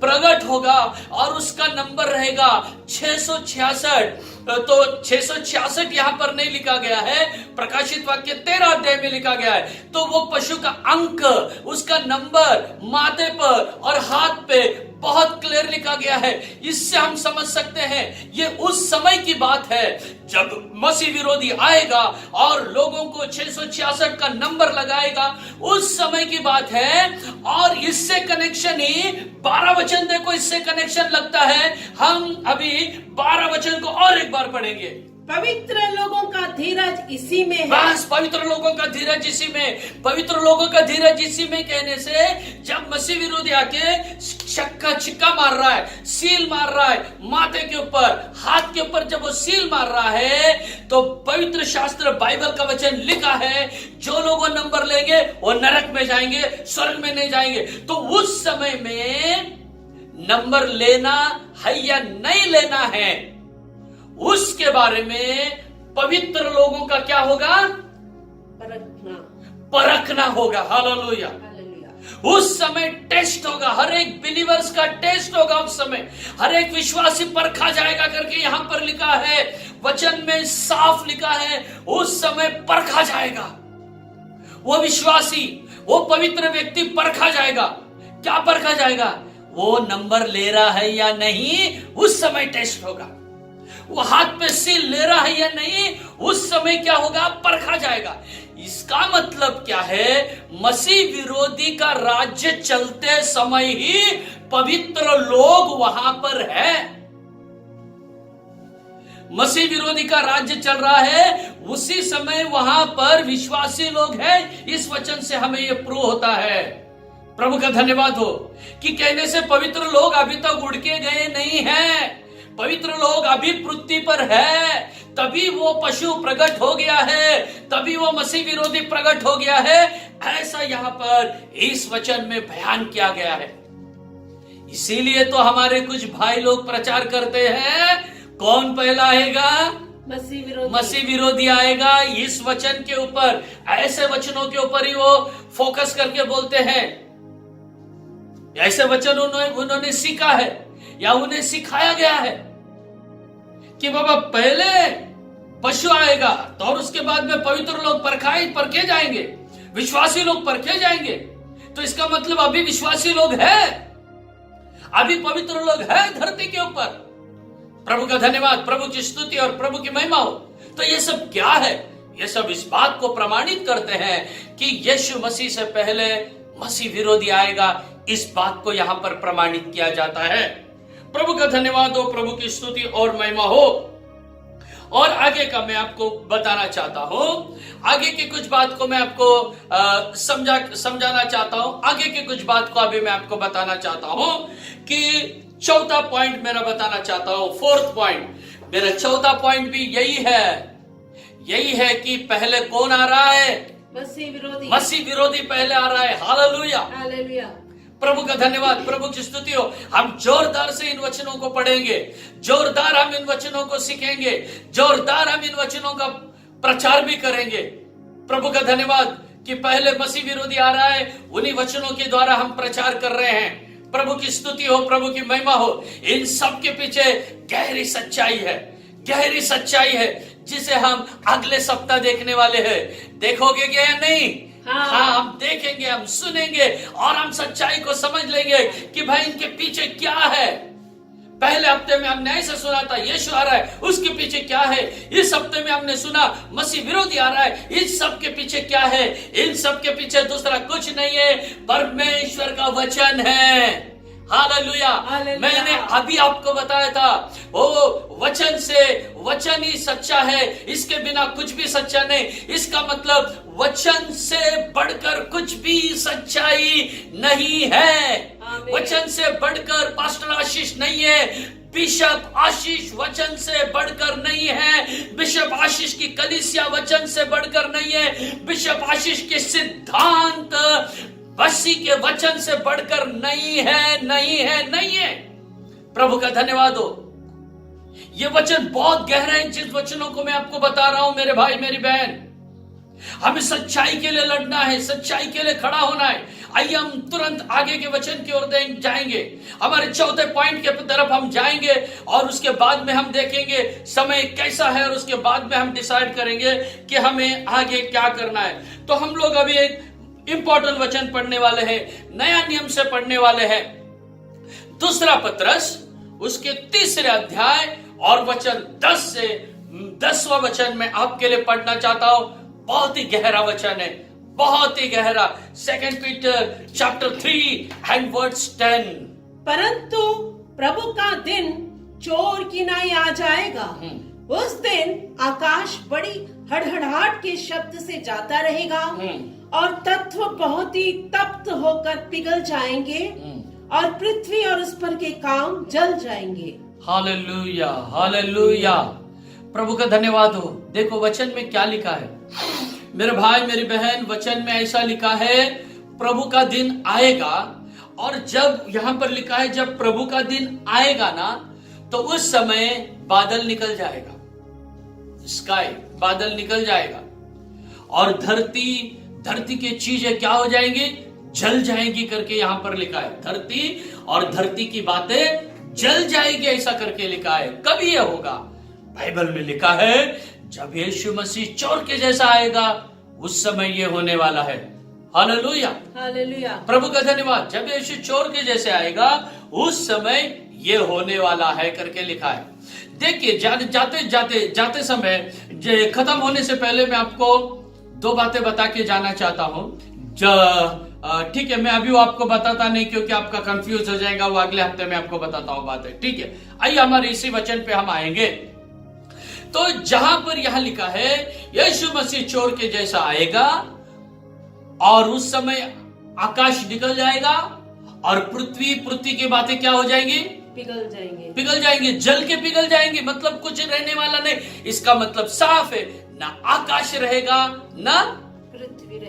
प्रकट होगा और उसका नंबर रहेगा 666। तो 666 यहां पर नहीं लिखा गया है, प्रकाशित वाक्य 13 अध्याय में लिखा गया है। तो वो पशु का अंक, उसका नंबर माथे पर और हाथ पे बहुत क्लियर लिखा गया है। इससे हम समझ सकते हैं ये उस समय की बात है जब मसीह विरोधी आएगा और लोगों को 666 का नंबर लगाएगा, उस समय की बात है। और इससे कनेक्शन ही 12 वचन, देखो इससे कनेक्शन लगता है। हम अभी 12 वचन को और एक बार पढ़ेंगे। पवित्र लोगों का धीरज इसी में है। बस पवित्र लोगों का धीरज इसी में, पवित्र लोगों का धीरज इसी में कहने से जब मसीह विरोधी आके छिक्का मार रहा है, सील मार रहा है माथे के ऊपर, हाथ के ऊपर, जब वो सील मार रहा है तो पवित्र शास्त्र बाइबल का वचन लिखा है, जो लोग वो नंबर लेंगे वो नरक में जाएंगे, स्वर्ग में नहीं जाएंगे। तो उस समय में नंबर लेना है या नहीं लेना है, उसके बारे में पवित्र लोगों का क्या होगा? परखना होगा। हालेलुया। उस समय टेस्ट होगा, हर एक बिलीवर्स का टेस्ट होगा। उस समय हर एक विश्वासी परखा जाएगा करके यहां पर लिखा है, वचन में साफ लिखा है, उस समय परखा जाएगा। वो विश्वासी, वो पवित्र व्यक्ति परखा जाएगा। क्या परखा जाएगा? वो नंबर ले रहा है या नहीं, उस समय टेस्ट होगा। वो हाथ पे सील ले रहा है या नहीं, उस समय क्या होगा? परखा जाएगा। इसका मतलब क्या है? मसीह विरोधी का राज्य चलते समय ही पवित्र लोग वहां पर है। मसीह विरोधी का राज्य चल रहा है, उसी समय वहां पर विश्वासी लोग हैं। इस वचन से हमें यह प्रूव होता है। प्रभु का धन्यवाद हो कि कहने से पवित्र लोग अभी तक उड़ के गए नहीं हैं, पवित्र लोग अभी पृथ्वी पर है। तभी वो पशु प्रकट हो गया है, तभी वो मसीह विरोधी प्रकट हो गया है, ऐसा यहां पर इस वचन में बयान किया गया है। इसीलिए तो हमारे कुछ भाई लोग प्रचार करते हैं, कौन पहला आएगा? मसीह विरोधी आएगा। इस वचन के ऊपर, ऐसे वचनों के ऊपर ही वो फोकस करके बोलते हैं। ऐसे वचन उन्होंने सीखा है या उन्हें सिखाया गया है कि बाबा पहले पशु आएगा तो और उसके बाद में पवित्र लोग परखे जाएंगे, विश्वासी लोग परखे जाएंगे। तो इसका मतलब अभी विश्वासी लोग हैं, अभी पवित्र लोग हैं धरती के ऊपर। प्रभु का धन्यवाद, प्रभु की स्तुति और प्रभु की महिमा हो। तो ये सब क्या है? ये सब इस बात को प्रमाणित करते हैं कि यीशु मसीह से पहले मसीह विरोधी आएगा। इस बात को यहां पर प्रमाणित किया जाता है। प्रभु का धन्यवाद हो, प्रभु की स्तुति और महिमा हो। और आगे का मैं आपको बताना चाहता हूं, आगे की कुछ बात को मैं आपको समझाना चाहता हूं। आगे की कुछ बात को अभी मैं आपको बताना चाहता हूं कि चौथा पॉइंट मेरा बताना चाहता हूं। फोर्थ पॉइंट, मेरा चौथा पॉइंट भी यही है कि पहले कौन आ रहा है? मसीह विरोधी पहले आ रहा है। हालेलुया। प्रभु का धन्यवाद, प्रभु की स्तुति हो। हम जोरदार से इन वचनों को पढ़ेंगे, जोरदार हम इन वचनों को सीखेंगे, जोरदार हम इन वचनों का प्रचार भी करेंगे। प्रभु का धन्यवाद कि पहले मसीह विरोधी आ रहा है, उन्हीं वचनों के द्वारा हम प्रचार कर रहे हैं। प्रभु की स्तुति हो, प्रभु की महिमा हो। इन सब के पीछे गहरी सच्चाई है, गहरी सच्चाई है जिसे हम अगले सप्ताह देखने वाले हैं। देखोगे क्या या नहीं? हाँ, हम देखेंगे, हम सुनेंगे और हम सच्चाई को समझ लेंगे कि भाई इनके पीछे क्या है। पहले हफ्ते में हमने ऐसा सुना था यीशु आ रहा है, उसके पीछे क्या है। इस हफ्ते में हमने सुना मसीह विरोधी आ रहा है, इस सब के पीछे क्या है? इन सब के पीछे दूसरा कुछ नहीं है, परमेश्वर का वचन है। हालेलुया। मैंने अभी आपको बताया था, वो वचन से, वचन ही सच्चा है, इसके बिना कुछ भी सच्चा नहीं। इसका मतलब वचन से बढ़कर कुछ भी सच्चाई नहीं है। वचन से बढ़कर पास्टर आशीष नहीं है, बिशप आशीष वचन से बढ़कर नहीं है, बिशप आशीष की कलीसिया वचन से बढ़कर नहीं है, बिशप आशीष के सिद्धांत मसीह के वचन से बढ़कर नहीं है। प्रभु का धन्यवाद हो। ये वचन बहुत गहरा है। जिस वचनों को मैं आपको बता रहा हूं मेरे भाई मेरी बहन, हमें सच्चाई के लिए लड़ना है, सच्चाई के लिए खड़ा होना है। आइए हम तुरंत आगे के वचन की ओर जाएंगे, हमारे चौथे पॉइंट के तरफ हम जाएंगे और उसके बाद में हम देखेंगे समय कैसा है और उसके बाद में हम डिसाइड करेंगे कि हमें आगे क्या करना है। तो हम लोग अभी एक इंपॉर्टेंट वचन पढ़ने वाले हैं, नया नियम से पढ़ने वाले हैं। दूसरा पत्रस उसके 3 अध्याय और वचन 10 से 10वां वचन में आपके लिए पढ़ना चाहता हूं। बहुत ही गहरा वचन है, बहुत ही गहरा। 2 पीटर चैप्टर 3 एंड वर्स 10। परंतु प्रभु का दिन चोर की नाई आ जाएगा। उस दिन आकाश बड़ी हड़हड़ाहट के शब्द से जाता रहेगा और तत्व बहुत ही तप्त होकर पिघल जाएंगे और पृथ्वी और उस पर के काम जल जाएंगे। Hallelujah, hallelujah. प्रभु का धन्यवाद हो। देखो वचन में क्या लिखा है मेरे भाई मेरी बहन, वचन में ऐसा लिखा है प्रभु का दिन आएगा। और जब यहां पर लिखा है जब प्रभु का दिन आएगा ना, तो उस समय बादल निकल जाएगा, स्काई बादल निकल जाएगा और धरती की चीजें क्या हो जाएंगी, जल जाएंगी करके यहां पर लिखा है। धरती और धरती की बातें जल जाएगी ऐसा करके लिखा है। कभी यह होगा, बाइबल में लिखा है जब यीशु मसीह चोर के जैसा आएगा, उस समय ये होने वाला है। Hallelujah, hallelujah. प्रभु का धन्यवाद। जब यीशु चोर के जैसे आएगा, उस समय ये होने वाला है करके लिखा है। देखिए जाते समय खत्म होने से पहले मैं आपको 2 बातें बता के जाना चाहता हूं। ठीक है, मैं अभी वो आपको बताता नहीं क्योंकि आपका कंफ्यूज हो जाएगा, वो अगले हफ्ते में आपको बताता हूं बातें। ठीक है, आइए हमारे इसी वचन पे हम आएंगे। तो जहां पर यहां लिखा है यीशु मसीह चोर के जैसा आएगा और उस समय आकाश निकल जाएगा और पृथ्वी की बातें क्या हो जाएंगी, पिघल जाएंगे, जल के पिघल जाएंगे। मतलब कुछ रहने वाला नहीं। इसका मतलब साफ है, ना आकाश रहेगा ना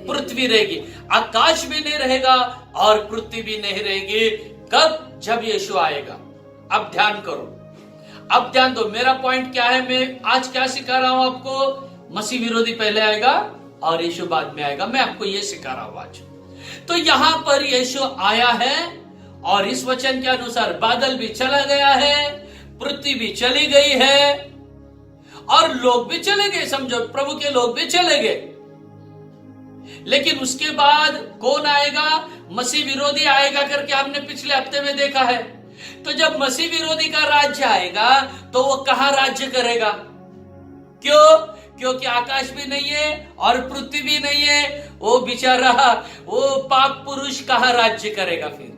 पृथ्वी रहेगी। आकाश भी नहीं रहेगा और पृथ्वी भी नहीं रहेगी। कब? जब यीशु आएगा। अब ध्यान करो, अब ध्यान दो। मेरा पॉइंट क्या है, मैं आज क्या सिखा रहा हूं आपको? मसीह विरोधी पहले आएगा और यीशु बाद में आएगा। मैं आपको ये सिखा रहा हूं आज। तो यहां पर यीशु आया है और इस वचन के अनुसार बादल भी चला गया है, पृथ्वी भी चली गई है और लोग भी चले गए। समझो, प्रभु के लोग भी चले गए। लेकिन उसके बाद कौन आएगा? मसीह विरोधी आएगा करके हमने पिछले हफ्ते में देखा है। तो जब मसीह विरोधी का राज्य आएगा तो वो कहां राज्य करेगा? क्यों? क्योंकि आकाश भी नहीं है और पृथ्वी भी नहीं है। वो बेचारा वो पाप पुरुष कहां राज्य करेगा फिर?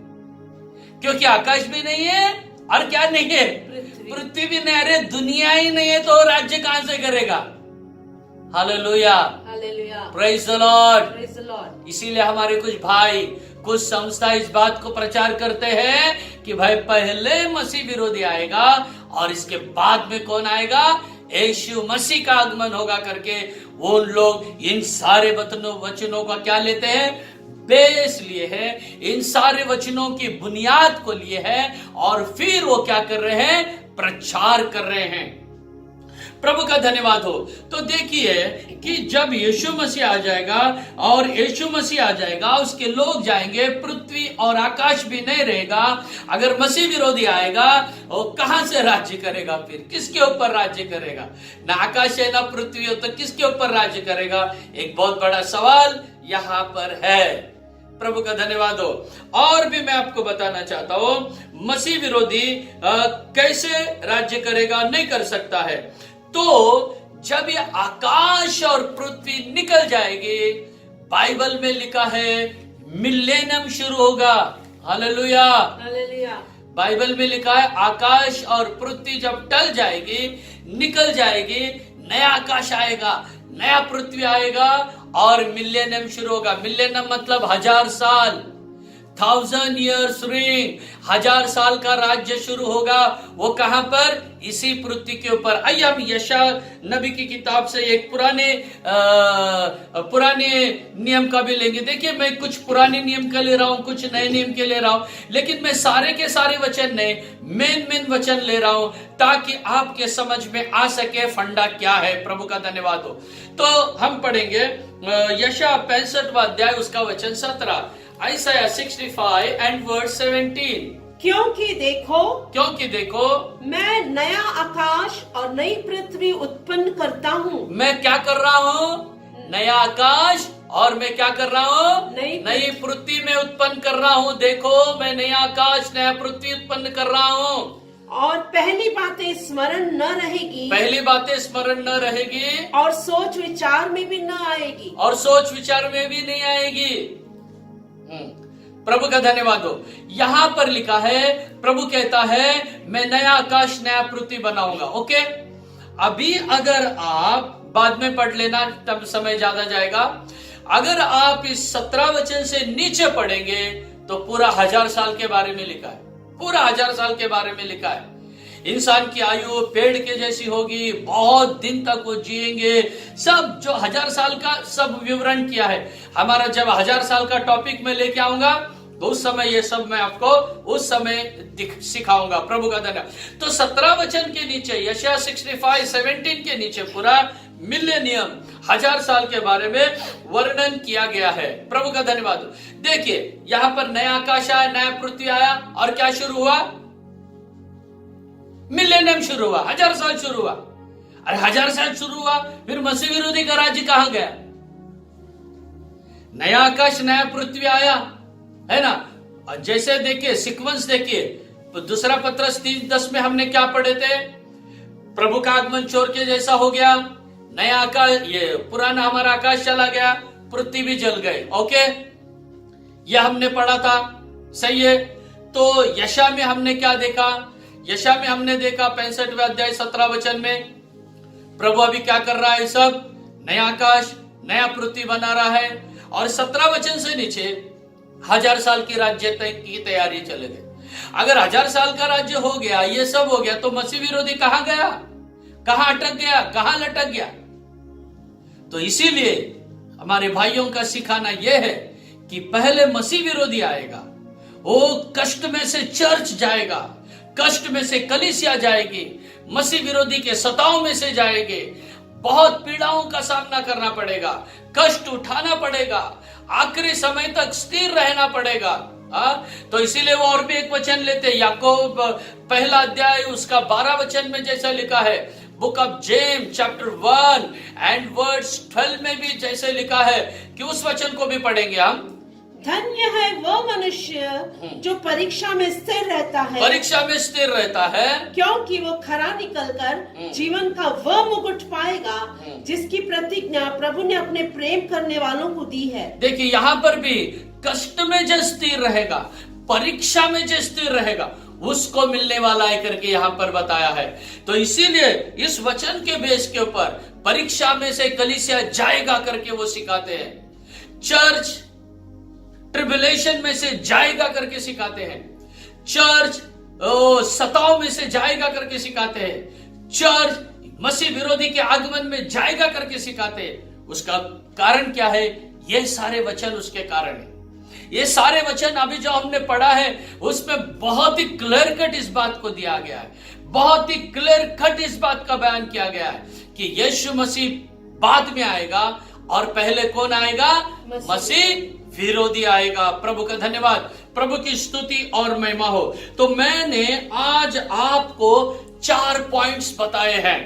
क्योंकि आकाश भी नहीं है और क्या नहीं है, पृथ्वी भी नहीं। अरे दुनिया ही नहीं है तो राज्य कहां से करेगा? Hallelujah, praise the Lord. इसीलिए हमारे कुछ भाई, कुछ संस्था इस बात को प्रचार करते हैं कि भाई पहले मसीह विरोधी आएगा और इसके बाद में कौन आएगा? यीशु मसीह का आगमन होगा करके वो लोग इन सारे वचनों का क्या लेते हैं? बेस लिए हैं, इन सारे वचनों की बुनियाद को लिए हैं और फिर वो क्या कर रहे हैं? प्रचार कर रहे हैं। प्रभु का धन्यवाद हो। तो देखिए कि जब यीशु मसीह आ जाएगा और यीशु मसीह आ जाएगा, उसके लोग जाएंगे, पृथ्वी और आकाश भी नहीं रहेगा। अगर मसीह विरोधी आएगा वो कहां से राज्य करेगा फिर? किसके ऊपर राज्य करेगा? ना आकाश है ना पृथ्वी हो, तो किसके ऊपर राज्य करेगा? एक बहुत बड़ा सवाल यहां पर है। प्रभु का धन्यवाद हो। और भी मैं आपको बताना चाहता हूं मसीह विरोधी कैसे राज्य करेगा, नहीं कर सकता है। तो जब ये आकाश और पृथ्वी निकल जाएगी, बाइबल में लिखा है मिलेनियम शुरू होगा। Hallelujah, hallelujah. बाइबल में लिखा है आकाश और पृथ्वी जब टल जाएगी, निकल जाएगी, नया आकाश आएगा, नया पृथ्वी आएगा और मिलेनियम शुरू होगा। मिलेनियम मतलब 1000 साल। 1000 years reign, 1000 साल का राज्य शुरू होगा। वो कहां पर? इसी पृथ्वी के ऊपर। आइए हम यशायाह नबी की किताब से एक पुराने नियम का भी लेंगे। देखिए, मैं कुछ पुराने नियम का ले रहा हूं, कुछ नए नियम के ले रहा हूं, लेकिन मैं सारे के सारे वचन नहीं, मेन वचन ले रहा हूं ताकि आपके समझ में आ सके फंडा क्या है। प्रभु का धन्यवाद हो। तो हम पढ़ेंगे यशायाह 65वां अध्याय, उसका वचन 17, Isaiah 65 and verse 17। क्योंकि देखो मैं नया आकाश और नई पृथ्वी उत्पन्न करता हूँ। मैं क्या कर रहा हूँ? नया आकाश और मैं क्या कर रहा हूँ? नई पृथ्वी में उत्पन्न कर रहा हूँ। देखो, मैं नया आकाश नया पृथ्वी उत्पन्न कर रहा हूँ। और पहली बातें स्मरण न रहेगी, पहली बातें स्मरण न रहेगी, और सोच विचार में भी न आएगी, और सोच विचार में भी नहीं आएगी। प्रभु का धन्यवाद हो। यहां पर लिखा है, प्रभु कहता है मैं नया आकाश नया पृथ्वी बनाऊंगा। ओके, अभी अगर आप बाद में पढ़ लेना, तब समय ज्यादा जाएगा। अगर आप इस 17 वचन से नीचे पढ़ेंगे तो पूरा 1000 साल के बारे में लिखा है। पूरा 1000 साल के बारे में लिखा है। इंसान की आयु पेड़ के जैसी होगी, बहुत दिन तक वो जिएंगे, सब जो 1000 साल का सब विवरण किया है। हमारा जब 1000 साल का टॉपिक में लेके आऊंगा तो उस समय ये सब मैं आपको उस समय सिखाऊंगा। प्रभु का धन्यवाद। तो 17 वचन के नीचे यशायाह 65:17 के नीचे पूरा मिलेनियम 1000 साल के बारे में वर्णन किया गया है। प्रभु का धन्यवाद। देखिए, यहां पर नया आकाश आया, नया पृथ्वी आया, और क्या शुरू हुआ? मिलेनियम शुरू हुआ, 1000 साल शुरू हुआ। अरे 1000 साल शुरू हुआ, फिर मसीह विरोधी का राज्य कहां गया? नया आकाश नया पृथ्वी आया, है ना। और जैसे देखिए, सीक्वेंस देखिए, तो दूसरा पत्रस 3:10 में हमने क्या पढ़े थे? प्रभु का आगमन चोर के जैसा हो गया। नया आकाश, ये पुराना हमारा आकाश चला गया, पृथ्वी भी जल गए। ओके, यह हमने पढ़ा था, सही है। तो यशा में हमने क्या देखा? यशा में हमने देखा 65वें अध्याय 17 वचन में प्रभु अभी क्या कर रहा है? सब नया आकाश नया पृथ्वी बना रहा है। और 17 वचन से नीचे 1000 साल की राज्य की तैयारी चले गए। अगर 1000 साल का राज्य हो गया, ये सब हो गया, तो मसीह विरोधी कहां गया? कहां अटक गया? कहां लटक गया? तो इसीलिए हमारे भाइयों का सिखाना यह है कि पहले मसीह विरोधी आएगा, वो कष्ट में से चर्च जाएगा, कष्ट में से कलीसिया जाएगी, मसीह विरोधी के सताव में से जाएंगे, बहुत पीड़ाओं का सामना करना पड़ेगा, कष्ट उठाना पड़ेगा, आखिरी समय तक स्थिर रहना पड़ेगा। तो इसीलिए वो और भी एक वचन लेते, याकूब पहला अध्याय उसका 12 वचन में जैसा लिखा है, book of James chapter 1 and verse 12 में भी जैसे लिखा है कि उस वचन को भी पढ़ेंगे हम। धन्य है वो मनुष्य जो परीक्षा में स्थिर रहता है, परीक्षा में स्थिर रहता है, क्योंकि वो खरा निकलकर जीवन का वह मुकुट पाएगा जिसकी प्रतिज्ञा प्रभु ने अपने प्रेम करने वालों को दी है। देखिए, यहाँ पर भी कष्ट में जो स्थिर रहेगा, परीक्षा में जो स्थिर रहेगा, उसको मिलने वाला है करके यहाँ पर बताया है। तो इसीलिए इस वचन के बेस के ऊपर परीक्षा में से कलीसिया जाएगा करके वो सिखाते हैं। चर्च ट्रिबुलेशन में से जाएगा करके सिखाते हैं। चर्च सताव में से जाएगा करके सिखाते हैं। चर्च मसीह विरोधी के आगमन में जाएगा करके सिखाते हैं। उसका कारण क्या है? ये सारे वचन उसके कारण है। ये सारे वचन अभी जो हमने पढ़ा है उसमें बहुत ही क्लियर कट इस बात को दिया गया है, बहुत ही क्लियर कट इस बात का बयान किया गया है कि यीशु मसीह बाद में आएगा और पहले कौन आएगा? मसीह विरोधी आएगा। प्रभु का धन्यवाद, प्रभु की स्तुति और महिमा हो। तो मैंने आज आपको 4 पॉइंट्स बताए हैं।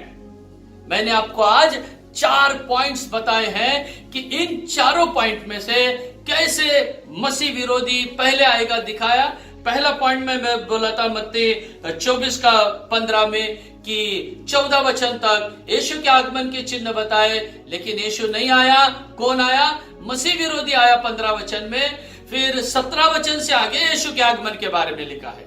मैंने आपको आज 4 पॉइंट्स बताए हैं कि इन चारों पॉइंट में से कैसे मसीह विरोधी पहले आएगा दिखाया। पहला पॉइंट में मैं बोला था मत्ती 24:15 में कि 14 वचन तक यीशु के आगमन के चिन्ह बताए, लेकिन यीशु नहीं आया। कौन आया? मसीह विरोधी आया 15 वचन में। फिर 17 वचन से आगे यीशु के आगमन के बारे में लिखा है।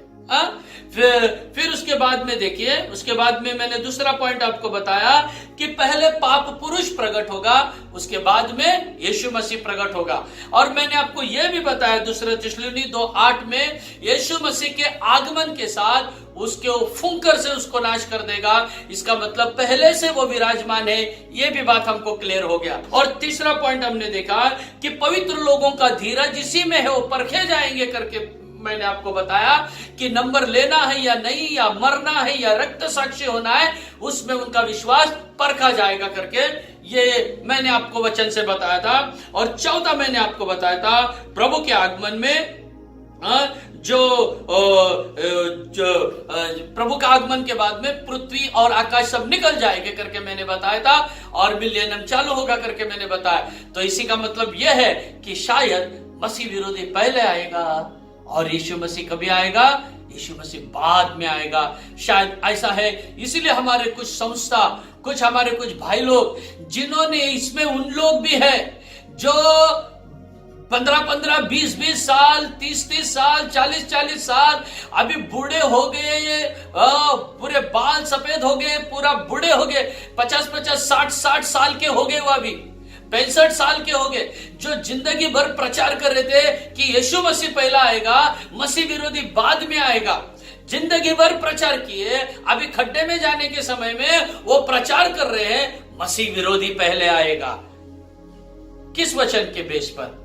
फिर उसके बाद में देखिए, उसके बाद में मैंने दूसरा पॉइंट आपको बताया कि पहले पाप पुरुष प्रकट होगा, उसके बाद में यीशु मसीह प्रकट होगा। और मैंने आपको यह भी बताया दूसरे थिस्सलुनी 2:8 में यीशु मसीह के आगमन के साथ उसके फुंकर से उसको नाश कर देगा। इसका मतलब पहले से वो विराजमान है, ये भी बात हमको क्लियर हो गया। और तीसरा पॉइंट हमने देखा कि पवित्र लोगों का धीरज इसी में है, वो परखे जाएंगे करके मैंने आपको बताया कि नंबर लेना है या नहीं, या मरना है या रक्त साक्षी होना है, उसमें उनका विश्वास परखा जाएगा करके ये मैंने आपको वचन से बताया था। और चौथा मैंने आपको बताया था प्रभु के आगमन में जो प्रभु का आगमन के बाद में पृथ्वी और आकाश सब निकल जाएंगे करके मैंने बताया था, और मिलियनियम चालू होगा करके मैंने बताया। तो इसी का मतलब यह है कि शायद मसीह विरोधी पहले आएगा और यीशु मसीह कभी आएगा, यीशु मसीह बाद में आएगा, शायद ऐसा है। इसीलिए हमारे कुछ संस्था, हमारे कुछ भाई लोग जिन्होंने इसमें, उन लोग भी है जो 15-15, 20-20 साल, 30-30 साल, 40-40 साल अभी बूढ़े हो गए, पूरे बाल सफेद हो गए, पूरा बूढ़े हो गए, 50-50, 60-60 साल के हो गए, वो अभी 65 साल के हो गए, जो जिंदगी भर प्रचार कर रहे थे कि यीशु मसीह पहला आएगा, मसीह विरोधी बाद में आएगा। जिंदगी भर प्रचार किए, अभी खड्डे में जाने के समय में वो प्रचार कर रहे हैं मसीह विरोधी पहले आएगा। किस वचन के बेस पर?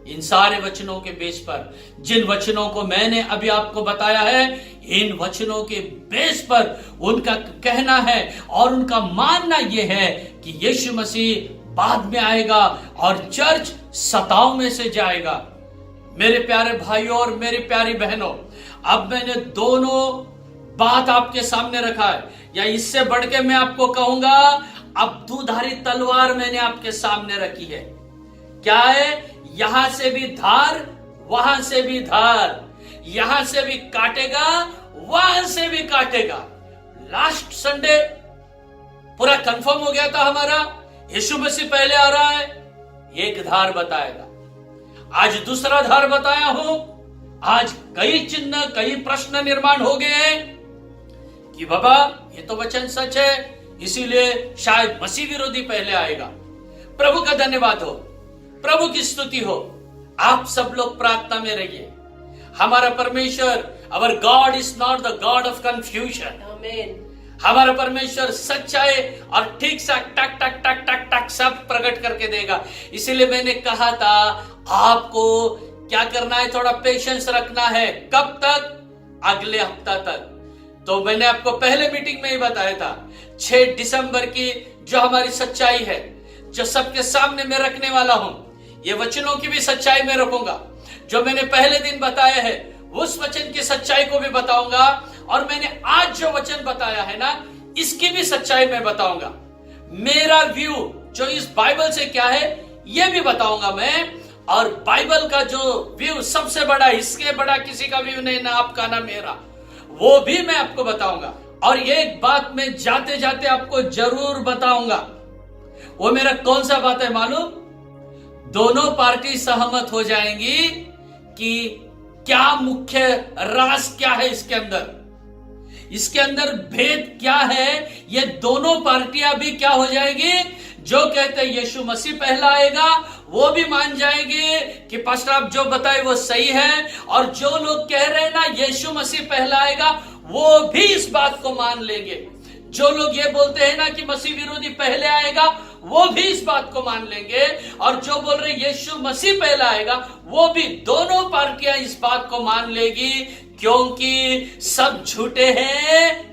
इन सारे वचनों के बेस पर, जिन वचनों को मैंने अभी आपको बताया है, इन वचनों के बेस पर उनका कहना है और उनका मानना यह है कि यीशु मसीह बाद में आएगा और चर्च सताव में से जाएगा। मेरे प्यारे भाइयों और मेरी प्यारी बहनों, अब मैंने दोनों बात आपके सामने रखा है, या इससे बढ़ के मैं आपको कहूंगा, अब दुधारी तलवार मैंने आपके सामने रखी है। क्या है? यहां से भी धार, वहां से भी धार, यहां से भी काटेगा, वहां से भी काटेगा। लास्ट संडे पूरा कंफर्म हो गया था हमारा, यीशु मसीह पहले आ रहा है, एक धार बताएगा। आज दूसरा धार बताया हूं। आज कई चिन्ह, कई प्रश्न निर्माण हो गए कि बाबा ये तो वचन सच है, इसीलिए शायद मसीह विरोधी पहले आएगा। प्रभु का धन्यवाद हो, प्रभु की स्तुति हो। आप सब लोग प्रार्थना में रहिए। हमारा परमेश्वर, our god is not the god of confusion. आमीन। हमारा परमेश्वर सच्चाई और ठीक सा टक टक टक टक टक सब प्रकट करके देगा। इसीलिए मैंने कहा था आपको क्या करना है, थोड़ा पेशेंस रखना है। कब तक? अगले हफ्ता तक। तो मैंने आपको पहले मीटिंग में ही बताया था 6 दिसंबर की जो हमारी सच्चाई है, जो सबके सामने मैं रखने वाला हूं, ये वचनों की भी सच्चाई में रखूंगा। जो मैंने पहले दिन बताया है उस वचन की सच्चाई को भी बताऊंगा, और मैंने आज जो वचन बताया है ना, इसकी भी सच्चाई में बताऊंगा। मेरा व्यू जो इस बाइबल से क्या है ये भी बताऊंगा मैं, और बाइबल का जो व्यू सबसे बड़ा, इसके बड़ा किसी का व्यू नहीं, ना आपका ना मेरा, वो भी मैं आपको बताऊंगा। और ये एक बात मैं जाते जाते आपको जरूर बताऊंगा। वो मेरा कौन सा बात है मालूम? दोनों पार्टी सहमत हो जाएंगी कि क्या मुख्य राज क्या है इसके अंदर, इसके अंदर भेद क्या है। ये दोनों पार्टियां भी क्या हो जाएगी, जो कहते हैं यीशु मसीह पहला आएगा वो भी मान जाएंगे कि पास्टर आप जो बताए वो सही है, और जो लोग कह रहे हैं ना यीशु मसीह पहला आएगा वो भी इस बात को मान लेंगे। जो लोग ये बोलते हैं ना कि मसीह विरोधी पहले आएगा वो भी इस बात को मान लेंगे, और जो बोल रहे यीशु मसीह पहला आएगा वो भी, दोनों पार्टियां इस बात को मान लेगी, क्योंकि सब झूठे हैं।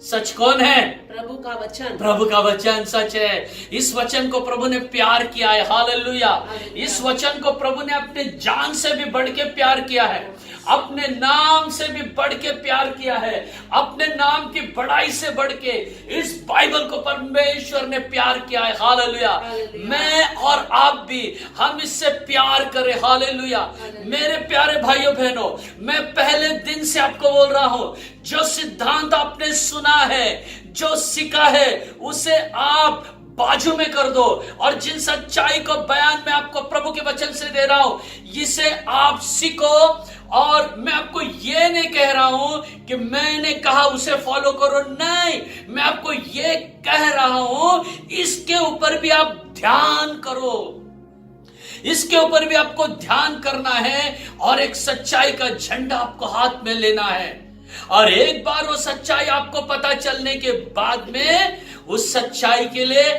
सच कौन है? प्रभु का वचन। प्रभु का वचन सच है। इस वचन को प्रभु ने प्यार किया है। हालेलुया। इस वचन को प्रभु ने अपने जान से भी बढ़ के प्यार किया है, अपने नाम से भी बढ़ के प्यार किया है, अपने नाम की बड़ाई से बढ़ के इस बाइबल को परमेश्वर ने प्यार किया है। हालेलुया। मैं और आप भी, हम इससे प्यार करें। हालेलुया। मेरे प्यारे भाइयों बहनों, मैं पहले दिन से आपको बोल रहा हूं, जो सिद्धांत आपने सुना है, जो सीखा है, उसे आप बाजू में कर दो, और जिन सच्चाई को बयान में आपको प्रभु के वचन से दे रहा हूं, इसे आप सीखो और मैं आपको ये नहीं कह रहा हूं कि मैंने कहा उसे फॉलो करो, नहीं, मैं आपको ये कह रहा हूं इसके ऊपर भी आप ध्यान करो, इसके ऊपर भी आपको ध्यान करना है और एक सच्चाई का झंडा आपको हाथ में लेना है। और एक बार वो सच्चाई आपको पता चलने के बाद में उस सच्चाई के लिए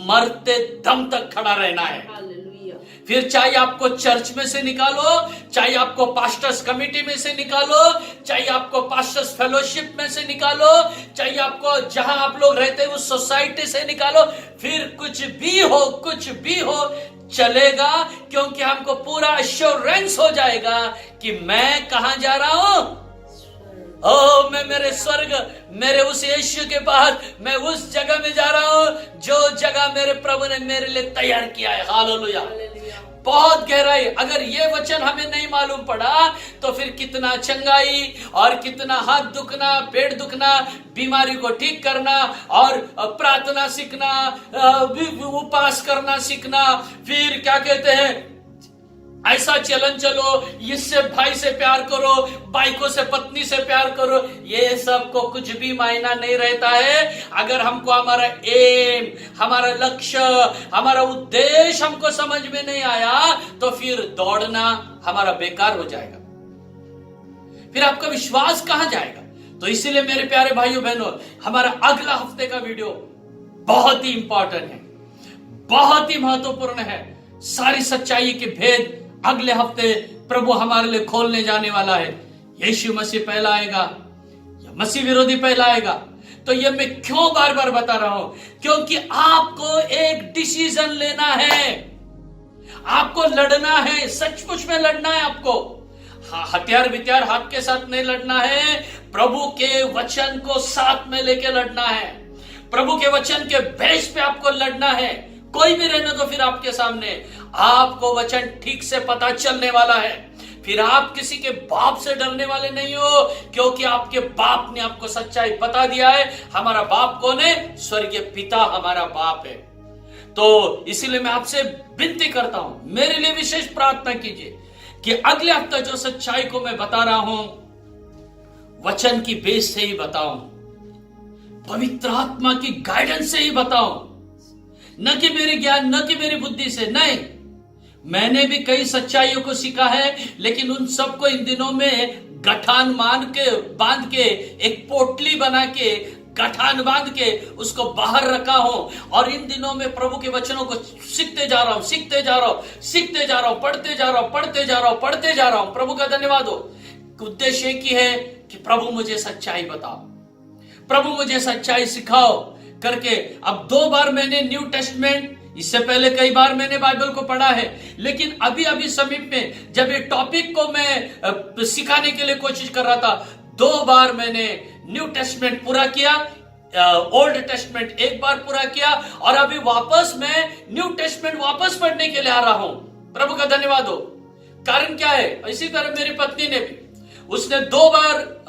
मरते दम तक खड़ा रहना है। हालेलुया। फिर चाहे आपको चर्च में से निकालो, चाहे आपको पास्टर्स कमेटी में से निकालो, चाहे आपको पास्टर्स फेलोशिप में से निकालो, चाहे आपको जहां आप लोग रहते हैं उस सोसाइटी से निकालो, फिर कुछ भी हो चलेगा, क्योंकि हमको पूरा एश्योरेंस हो जाएगा कि मैं कहां जा रहा हूं। ओ मैं मेरे स्वर्ग, मेरे उस यीशु के पास, मैं उस जगह में जा रहा हूं जो जगह मेरे प्रभु ने मेरे लिए तैयार किया है। हालेलुया। बहुत गहराई। अगर ये वचन हमें नहीं मालूम पड़ा तो फिर कितना चंगाई और कितना हाथ दुखना, पेट दुखना, बीमारी को ठीक करना और प्रार्थना सीखना, उपवास करना सीखना, फिर क्या कहते हैं ऐसा चलन चलो, इससे भाई से प्यार करो, भाई से पत्नी से प्यार करो, ये सब को कुछ भी मायना नहीं रहता है अगर हमको हमारा एम, हमारा लक्ष्य, हमारा उद्देश्य हमको समझ में नहीं आया तो फिर दौड़ना हमारा बेकार हो जाएगा, फिर आपका विश्वास कहां जाएगा। तो इसीलिए मेरे प्यारे भाइयों बहनों, हमारा अगला हफ्ते का वीडियो बहुत ही इंपॉर्टेंट है, बहुत ही महत्वपूर्ण है। सारी सच्चाई के भेद अगले हफ्ते प्रभु हमारे लिए खोलने जाने वाला है। यीशु मसीह पहला आएगा या मसीह विरोधी पहला आएगा। तो ये मैं क्यों बार बार बता रहा हूं, क्योंकि आपको एक डिसीजन लेना है, आपको लड़ना है, सचमुच में लड़ना है आपको। हथियार वित्यार हाथ के साथ नहीं लड़ना है, प्रभु के वचन को साथ में लेके लड़ना है, प्रभु के वचन के बेस पे आपको लड़ना है। कोई भी रहने तो फिर आपके सामने आपको वचन ठीक से पता चलने वाला है, फिर आप किसी के बाप से डरने वाले नहीं हो, क्योंकि आपके बाप ने आपको सच्चाई बता दिया है। हमारा बाप कौन है? स्वर्गीय पिता हमारा बाप है। तो इसीलिए मैं आपसे विनती करता हूं, मेरे लिए विशेष प्रार्थना कीजिए कि अगले हफ्ते जो सच्चाई को मैं बता रहा हूं वचन की बेस से ही बताऊं, पवित्र आत्मा की गाइडेंस से ही बताऊं, न कि मेरे ज्ञान, न कि मेरी बुद्धि से। नहीं, मैंने भी कई सच्चाइयों को सीखा है, लेकिन उन सबको इन दिनों में गठान बांध के एक पोटली बना के गठान बांध के उसको बाहर रखा हूं, और इन दिनों में प्रभु के वचनों को सीखते जा रहा हूं, पढ़ते जा रहा हूं। प्रभु का धन्यवाद हो। उद्देश्य एक ही है कि प्रभु मुझे सच्चाई बताओ, प्रभु मुझे सच्चाई सिखाओ करके। अब 2 बार मैंने न्यू टेस्टमेंट, इससे पहले कई बार मैंने बाइबल को पढ़ा है, लेकिन अभी समीप में जब ये टॉपिक को मैं सिखाने के लिए कोशिश कर रहा था, 2 बार मैंने न्यू टेस्टमेंट पूरा किया, ओल्ड टेस्टमेंट 1 बार पूरा किया, और अभी वापस मैं न्यू टेस्टमेंट वापस पढ़ने के लिए आ रहा हूं। प्रभु का धन्यवाद हो। कारण क्या है? इसी तरह मेरी पत्नी ने भी, उसने 2 बार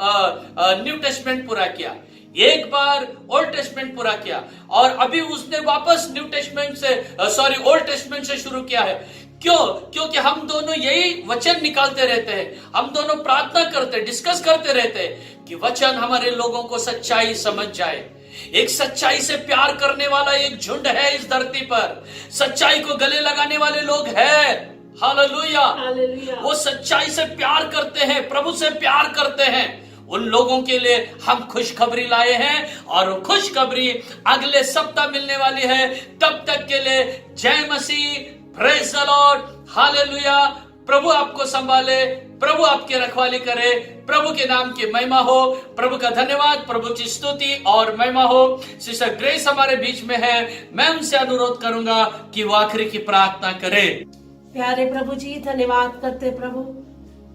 न्यू टेस्टमेंट पूरा किया, 1 बार ओल्ड टेस्टमेंट पूरा किया, और अभी उसने वापस न्यू टेस्टमेंट से ओल्ड टेस्टमेंट से शुरू किया है। क्यों? क्योंकि हम दोनों यही वचन निकालते रहते हैं, हम दोनों प्रार्थना करते, डिस्कस करते रहते हैं कि वचन हमारे लोगों को सच्चाई समझ जाए। एक सच्चाई से प्यार करने वाला एक झुंड है इस धरती पर, सच्चाई को गले लगाने वाले लोग हैं। हालेलुया। वो सच्चाई से प्यार करते हैं, प्रभु से प्यार करते हैं। उन लोगों के लिए हम खुशखबरी लाए हैं, और वो खुशखबरी अगले सप्ताह मिलने वाली है। तब तक के लिए जय मसीह, प्रेज द लॉर्ड, हालेलुया। प्रभु आपको संभाले, प्रभु आपकी रखवाली करे, प्रभु के नाम की महिमा हो। प्रभु का धन्यवाद, प्रभु की स्तुति और महिमा हो। सिस्टर ग्रेस हमारे बीच में है, मैं उनसे अनुरोध करूंगा कि वो आखिरी की प्रार्थना करे। प्यारे प्रभु जी, धन्यवाद करते प्रभु,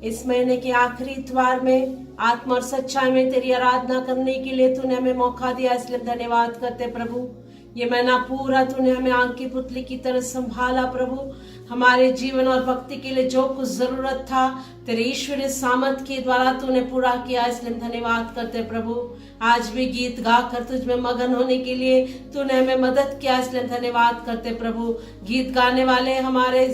इस महीने के आखिरी इतवार में आत्मा और सच्चाई में तेरी आराधना करने के लिए तूने हमें मौका दिया, इसलिए धन्यवाद करते प्रभु। ये महीना पूरा तूने हमें आंख की पुतली की तरह संभाला प्रभु। हमारे जीवन और भक्ति के लिए जो कुछ जरूरत था तेरे ईश्वरीय सामर्थ के द्वारा तूने पूरा किया, इसलिए धन्यवाद करते प्रभु। आज भी गीत गाकर तुझ में मगन होने के लिए तूने हमें मदद किया, इसलिए धन्यवाद करते प्रभु। गीत गाने वाले हमारे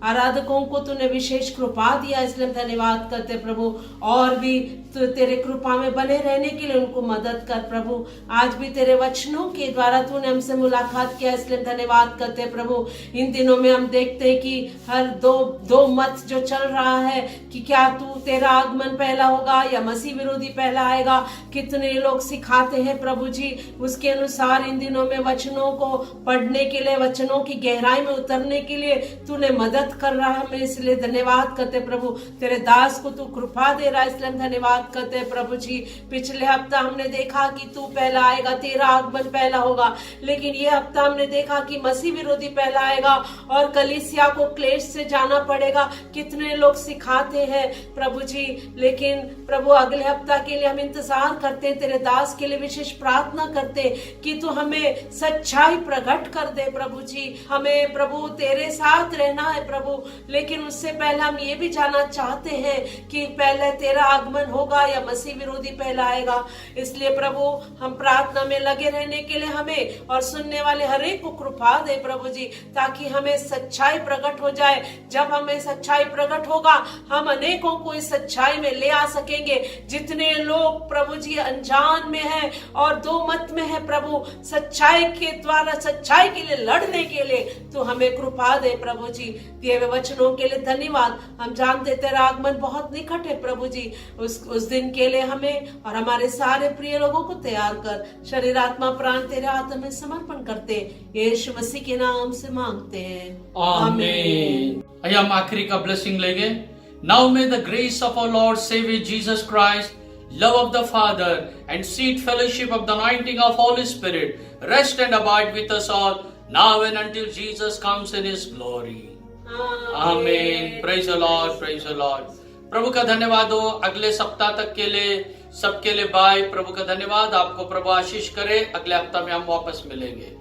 आराधकों को तूने विशेष कृपा दिया, इसलिए हम धन्यवाद करते प्रभु। और भी तो तेरे कृपा में बने रहने के लिए उनको मदद कर प्रभु। आज भी तेरे वचनों के द्वारा तूने हमसे मुलाकात किया, इसलिए हम धन्यवाद करते प्रभु। इन दिनों में हम देखते हैं कि हर दो मत जो चल रहा है कि क्या तू तेरा आगमन पहला होगा या मसीह विरोधी पहला आएगा। कितने लोग सिखाते हैं प्रभु जी, उसके अनुसार इन दिनों में वचनों को पढ़ने के लिए, वचनों की गहराई में उतरने के लिए तूने मदद कर रहा है हमें, इसलिए धन्यवाद करते प्रभु। तेरे दास को तू कृपा दे रहा है, इसलिए हम धन्यवाद करते हैं प्रभु जी। पिछले हफ्ता हमने देखा कि तू पहला आएगा, तेरा आगमन पहला होगा, लेकिन ये हफ्ता हमने देखा कि मसीह विरोधी पहला आएगा और कलीसिया को क्लेश से जाना पड़ेगा। कितने लोग सिखाते हैं प्रभु जी, लेकिन प्रभु अगले हफ्ता के लिए हम इंतजार करते हैं। तेरे दास के लिए विशेष प्रार्थना करते कि तू हमें सच्चाई प्रकट कर दे प्रभु जी। हमें प्रभु तेरे साथ रहना है प्रभु, लेकिन उससे पहले हम ये भी जानना चाहते हैं कि पहले तेरा आगमन होगा या मसीह विरोधी पहला आएगा। इसलिए प्रभु हम प्रार्थना में लगे रहने के लिए हमें और सुनने वाले हर एक को कृपा दे प्रभु जी, ताकि हमें सच्चाई प्रकट हो जाए। जब हमें सच्चाई प्रकट होगा हम अनेकों को इस सच्चाई में ले आ सकेंगे। जितने लोग प्रभु जी अनजान में है और दो मत में है प्रभु, सच्चाई के द्वारा सच्चाई के लिए लड़ने के लिए तो हमें कृपा दे प्रभु जी। दिए हुए वचनों के लिए धन्यवाद। हम जानते तेरा आगमन बहुत निकट है प्रभु जी। उस दिन के लिए हमें और हमारे सारे प्रिय लोगों को तैयार कर। शरीर आत्मा प्राण तेरे हाथ में समर्पण करते यीशु मसीह के नाम से मांगते हैं, आमीन। आइए हम आखिरी का ब्लेसिंग लेंगे। Now may the grace of our Lord Saviour Jesus Christ, love of the Father, and sweet fellowship of the anointing of Holy Spirit rest and abide with us all, now and until Jesus comes in His glory. Amen. Praise the Lord. Praise the Lord. प्रभु का धन्यवाद हो अगले सप्ताह तक के लिए, सबके लिए बाय। प्रभु का धन्यवाद। आपको प्रभु आशीष करे। अगले हफ्ता में हम वापस मिलेंगे।